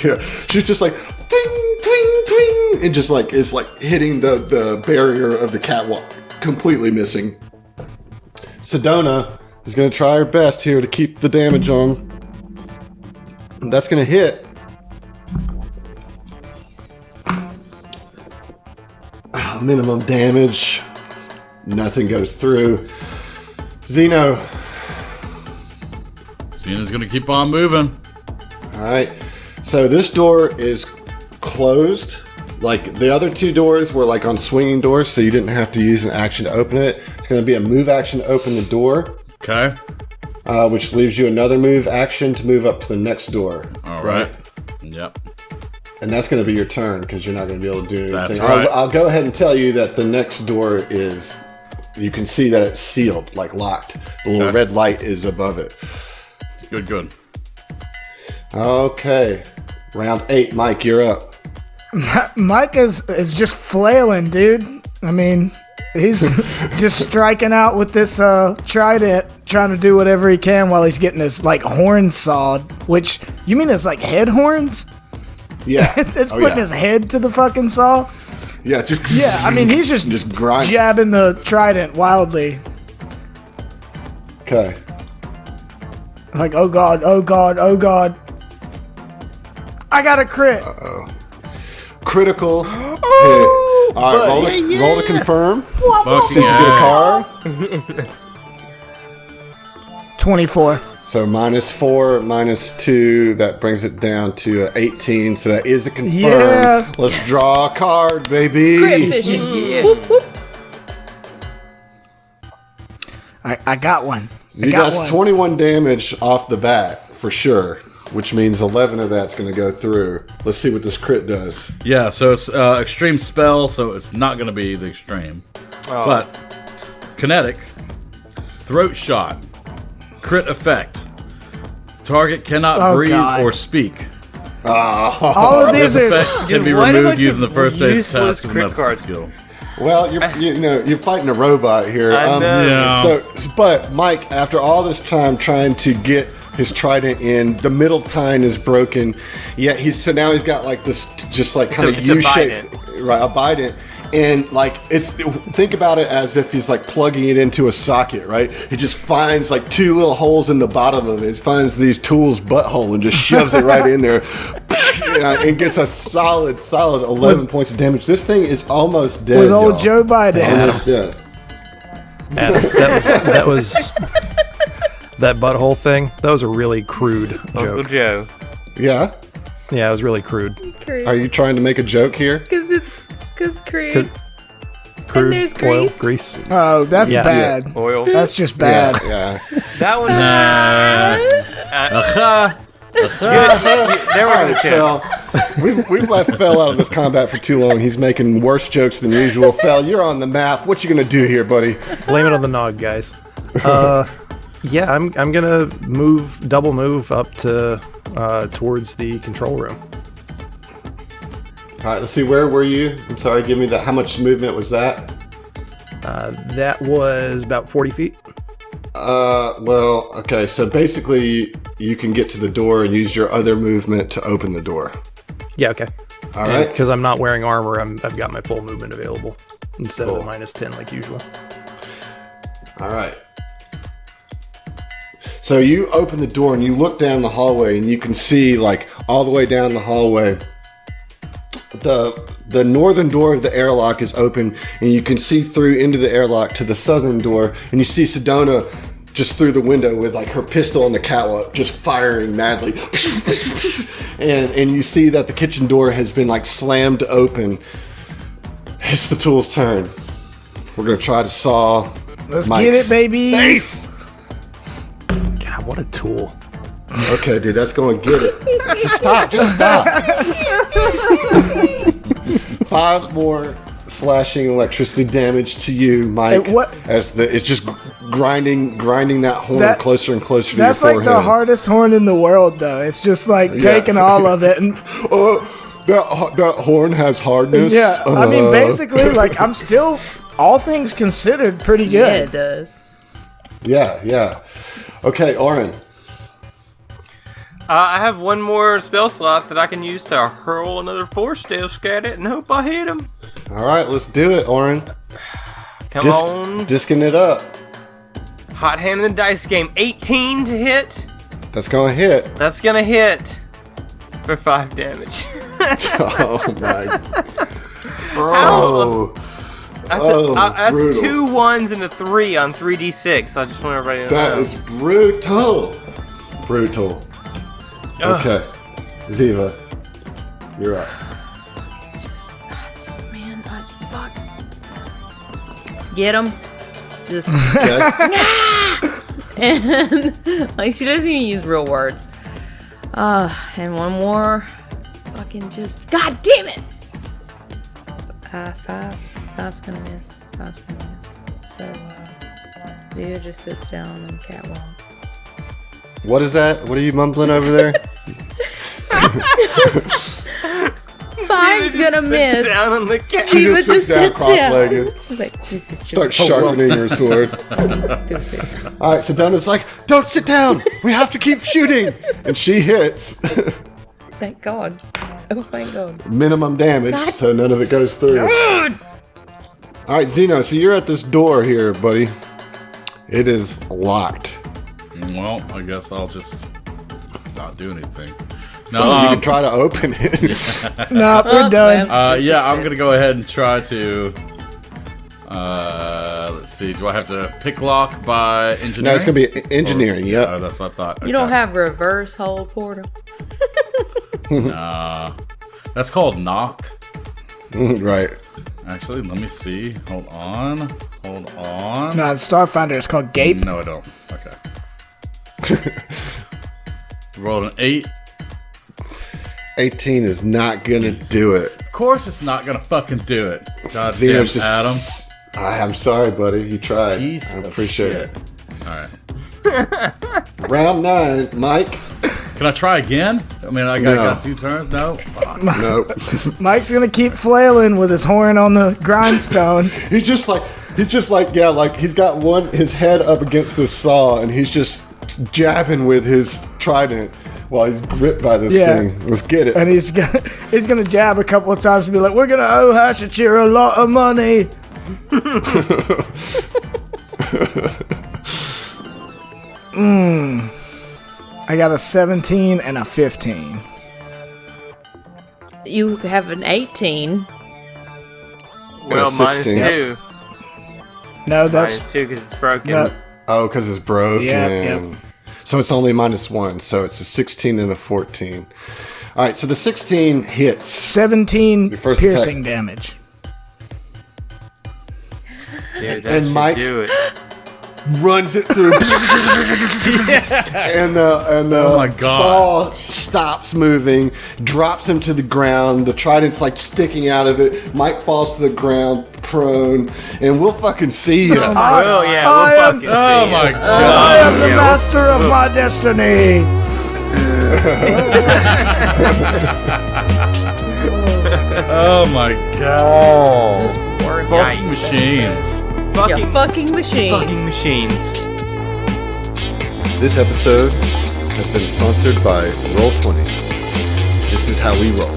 [SPEAKER 2] Yeah, she's just like twing, twing, twing, and just like it's like hitting the barrier of the catwalk, completely missing. Sedona is gonna try her best here to keep the damage on. And that's gonna hit. Minimum damage. Nothing goes through. Zeno.
[SPEAKER 5] Xena's gonna keep on moving.
[SPEAKER 2] All right. So this door is closed. Like the other 2 doors were like on swinging doors, so you didn't have to use an action to open it. It's going to be a move action to open the door,
[SPEAKER 5] Okay.
[SPEAKER 2] which leaves you another move action to move up to the next door.
[SPEAKER 5] All right. Yep.
[SPEAKER 2] And that's going to be your turn because you're not going to be able to do anything.
[SPEAKER 5] That's right.
[SPEAKER 2] I'll go ahead and tell you that the next door is, you can see that it's sealed, like locked. The little
[SPEAKER 5] Okay.
[SPEAKER 2] red light is above it.
[SPEAKER 5] Good.
[SPEAKER 2] Okay. Round 8, Mike, you're up.
[SPEAKER 6] Mike is just flailing, dude. I mean, he's just striking out with this trident, trying to do whatever he can while he's getting his like horn sawed. Which, you mean it's like head horns?
[SPEAKER 2] Yeah.
[SPEAKER 6] It's
[SPEAKER 2] Oh,
[SPEAKER 6] putting
[SPEAKER 2] yeah.
[SPEAKER 6] his head to the fucking saw.
[SPEAKER 2] Yeah, just
[SPEAKER 6] Yeah, I mean, he's just
[SPEAKER 2] grind.
[SPEAKER 6] jabbing the trident wildly.
[SPEAKER 2] Okay.
[SPEAKER 6] Like, oh god, oh god, oh god. I got a crit.
[SPEAKER 2] Critical hit. All right, roll to confirm.
[SPEAKER 5] Fucking
[SPEAKER 2] See if you get a card.
[SPEAKER 6] 24.
[SPEAKER 2] So -4, -2, that brings it down to 18. So that is a confirm.
[SPEAKER 6] Yeah.
[SPEAKER 2] Let's draw a card, baby.
[SPEAKER 4] crit fishing, yeah.
[SPEAKER 6] I got one.
[SPEAKER 2] You got 21 damage off the bat for sure, which means 11 of that's going to go through. Let's see what this crit does.
[SPEAKER 5] Yeah, so it's extreme spell, so it's not going to be the extreme. But kinetic, throat shot, crit effect. Target cannot breathe
[SPEAKER 6] God.
[SPEAKER 5] or speak.
[SPEAKER 6] All of these are.
[SPEAKER 5] Effect can be
[SPEAKER 3] what a
[SPEAKER 5] removed
[SPEAKER 3] bunch
[SPEAKER 5] using the
[SPEAKER 3] of
[SPEAKER 5] first aid
[SPEAKER 3] useless
[SPEAKER 5] task of
[SPEAKER 3] crit
[SPEAKER 5] medicine
[SPEAKER 3] cards.
[SPEAKER 5] skill.
[SPEAKER 2] Well, you're fighting a robot here.
[SPEAKER 3] I know.
[SPEAKER 5] Yeah.
[SPEAKER 2] But Mike, after all this time trying to get his trident in, the middle tine is broken. Yet now he's got like this, just like kind of
[SPEAKER 3] It's a
[SPEAKER 2] U-shaped, right? A bident. And like think about it as if he's like plugging it into a socket, right? He just finds like two little holes in the bottom of it. He finds these tools butthole and just shoves it right in there, and gets a solid 11 points of damage. This thing is almost dead.
[SPEAKER 6] With old
[SPEAKER 2] y'all.
[SPEAKER 6] Joe Biden.
[SPEAKER 2] Almost dead.
[SPEAKER 1] That was that butthole thing. That was a really crude
[SPEAKER 3] Uncle
[SPEAKER 1] joke.
[SPEAKER 3] Joe.
[SPEAKER 2] Yeah.
[SPEAKER 1] Yeah, it was really crude.
[SPEAKER 2] Are you trying to make a joke here?
[SPEAKER 4] Because crude.
[SPEAKER 1] Crude
[SPEAKER 4] there's
[SPEAKER 1] oil,
[SPEAKER 4] grease.
[SPEAKER 1] grease.
[SPEAKER 6] Oh, that's
[SPEAKER 1] Yeah.
[SPEAKER 6] bad.
[SPEAKER 3] Oil.
[SPEAKER 6] That's just bad.
[SPEAKER 2] Yeah.
[SPEAKER 3] That one.
[SPEAKER 5] Aha!
[SPEAKER 3] There
[SPEAKER 2] All right,
[SPEAKER 3] was a chip.
[SPEAKER 2] Fel. We've left Fel out of this combat for too long. He's making worse jokes than usual. Fel, you're on the map. What you gonna do here, buddy?
[SPEAKER 1] Blame it on the Nog, guys. Yeah, I'm gonna double move up to towards the control room.
[SPEAKER 2] All right, let's see. Where were you? I'm sorry. Give me that. How much movement was that?
[SPEAKER 1] That was about 40 feet.
[SPEAKER 2] Well, okay. So basically, you can get to the door and use your other movement to open the door.
[SPEAKER 1] Yeah, okay.
[SPEAKER 2] All right.
[SPEAKER 1] Because I'm not wearing armor, I've got my full movement available instead of
[SPEAKER 2] Cool.
[SPEAKER 1] the -10 like usual.
[SPEAKER 2] All right. So you open the door and you look down the hallway and you can see like all the way down the hallway. The northern door of the airlock is open and you can see through into the airlock to the southern door, and you see Sedona just through the window with like her pistol on the catwalk just firing madly. and you see that the kitchen door has been like slammed open. It's the tool's turn. We're gonna try to saw
[SPEAKER 6] Let's
[SPEAKER 2] Mike's
[SPEAKER 6] get it, baby.
[SPEAKER 2] face.
[SPEAKER 1] God, what a tool.
[SPEAKER 2] Okay, dude, that's going to get it. Just stop. 5 more slashing electricity damage to you, Mike.
[SPEAKER 6] Hey, what?
[SPEAKER 2] As it's just grinding that horn
[SPEAKER 6] That-
[SPEAKER 2] closer and closer to your
[SPEAKER 6] That's
[SPEAKER 2] forehead.
[SPEAKER 6] like the hardest horn in the world, though. It's just like taking all of it. And
[SPEAKER 2] That horn has hardness.
[SPEAKER 6] yeah, I mean, basically, like, I'm still, all things considered, pretty
[SPEAKER 4] Yeah,
[SPEAKER 6] good.
[SPEAKER 4] it does.
[SPEAKER 2] Yeah. Okay, Oren.
[SPEAKER 3] I have one more spell slot that I can use to hurl another force disc at it and hope I hit him.
[SPEAKER 2] All right, let's do it, Oren.
[SPEAKER 3] Come on.
[SPEAKER 2] Disking it up.
[SPEAKER 3] Hot hand in the dice game. 18 to hit.
[SPEAKER 2] That's going to hit.
[SPEAKER 3] That's going to hit for 5 damage.
[SPEAKER 2] Oh, my. Oh.
[SPEAKER 3] That's
[SPEAKER 2] brutal.
[SPEAKER 3] 2 1s and a 3 on 3d6. I just want everybody to know.
[SPEAKER 2] That is brutal. Brutal. Okay. Ziva, you're up.
[SPEAKER 4] Man, fuck. Get him. Just
[SPEAKER 2] Okay.
[SPEAKER 4] and like she doesn't even use real words. And one more. Fucking just. God damn it. 5's gonna miss. 5's gonna miss. So Zia just sits down on the catwalk.
[SPEAKER 2] What is that? What are you mumbling over there?
[SPEAKER 4] 5's gonna miss.
[SPEAKER 3] Down on the cat.
[SPEAKER 2] She
[SPEAKER 4] Ziva
[SPEAKER 2] just sits down
[SPEAKER 4] sits
[SPEAKER 2] cross-legged.
[SPEAKER 4] She's like, this is
[SPEAKER 2] Start sharpening her sword.
[SPEAKER 4] stupid.
[SPEAKER 2] All right, so Donna's like, "Don't sit down. We have to keep shooting," and she hits.
[SPEAKER 4] Thank God. Oh, thank God.
[SPEAKER 2] Minimum damage, so none of it goes through. All right, Zeno. So you're at this door here, buddy. It is locked.
[SPEAKER 5] Well, I guess I'll just not do anything.
[SPEAKER 2] You
[SPEAKER 5] No,
[SPEAKER 2] can try to open it.
[SPEAKER 6] Nah, we're done.
[SPEAKER 5] yeah, I'm gonna go ahead and try to. Let's see. Do I have to pick lock by engineering?
[SPEAKER 2] No, it's gonna be engineering.
[SPEAKER 5] Oh,
[SPEAKER 2] Yep.
[SPEAKER 5] that's what I thought.
[SPEAKER 4] You don't
[SPEAKER 5] Okay.
[SPEAKER 4] have reverse hole portal.
[SPEAKER 5] That's called knock.
[SPEAKER 2] Right.
[SPEAKER 5] Actually, let me see. Hold on.
[SPEAKER 6] No, the Starfinder is called Gape.
[SPEAKER 5] No, I don't. Okay. Rolled an 8.
[SPEAKER 2] 18 is not gonna do it.
[SPEAKER 5] Of course, it's not gonna fucking do it. God damn,
[SPEAKER 2] Zeno's just.
[SPEAKER 5] Adam.
[SPEAKER 2] I'm sorry, buddy. You tried.
[SPEAKER 5] Piece
[SPEAKER 2] I
[SPEAKER 5] of
[SPEAKER 2] appreciate
[SPEAKER 5] shit.
[SPEAKER 2] it.
[SPEAKER 5] All right.
[SPEAKER 2] Round 9, Mike.
[SPEAKER 5] Can I try again? I mean, I got 2 turns. No. Fuck.
[SPEAKER 2] Nope.
[SPEAKER 6] Mike's gonna keep flailing with his horn on the grindstone.
[SPEAKER 2] he's just like he's got his head up against this saw, and he's just jabbing with his trident while he's gripped by this thing. Let's get it.
[SPEAKER 6] And he's gonna jab a couple of times and be like, "We're gonna owe Hashachir a lot of money." I got a 17 and a 15.
[SPEAKER 4] You have an 18.
[SPEAKER 3] Well, minus
[SPEAKER 2] 16.
[SPEAKER 3] 2.
[SPEAKER 6] No, that's
[SPEAKER 3] Minus 2 because it's broken.
[SPEAKER 6] no.
[SPEAKER 2] Oh, because it's broken.
[SPEAKER 6] Yep.
[SPEAKER 2] So it's only -1. So it's a 16 and a 14. All right. So the 16 hits.
[SPEAKER 6] 17
[SPEAKER 2] Your first
[SPEAKER 6] piercing damage.
[SPEAKER 3] Dude, that
[SPEAKER 2] And
[SPEAKER 3] should
[SPEAKER 2] Mike-
[SPEAKER 3] do it.
[SPEAKER 2] Runs it through. And
[SPEAKER 5] Oh my
[SPEAKER 2] saw
[SPEAKER 5] God.
[SPEAKER 2] stops moving, drops him to the ground. The trident's like sticking out of it. Mike falls to the ground, prone, and we'll fucking see you.
[SPEAKER 3] Well, yeah,
[SPEAKER 6] I
[SPEAKER 3] we'll
[SPEAKER 6] am-
[SPEAKER 3] fucking see.
[SPEAKER 5] Oh my
[SPEAKER 6] I
[SPEAKER 5] god.
[SPEAKER 6] am the master of my destiny.
[SPEAKER 5] Oh my god.
[SPEAKER 4] Just work.
[SPEAKER 5] Fucking
[SPEAKER 3] Yikes.
[SPEAKER 5] machines.
[SPEAKER 4] Yeah, fucking machine.
[SPEAKER 3] Fucking machines.
[SPEAKER 2] This episode has been sponsored by Roll20. This is how we roll.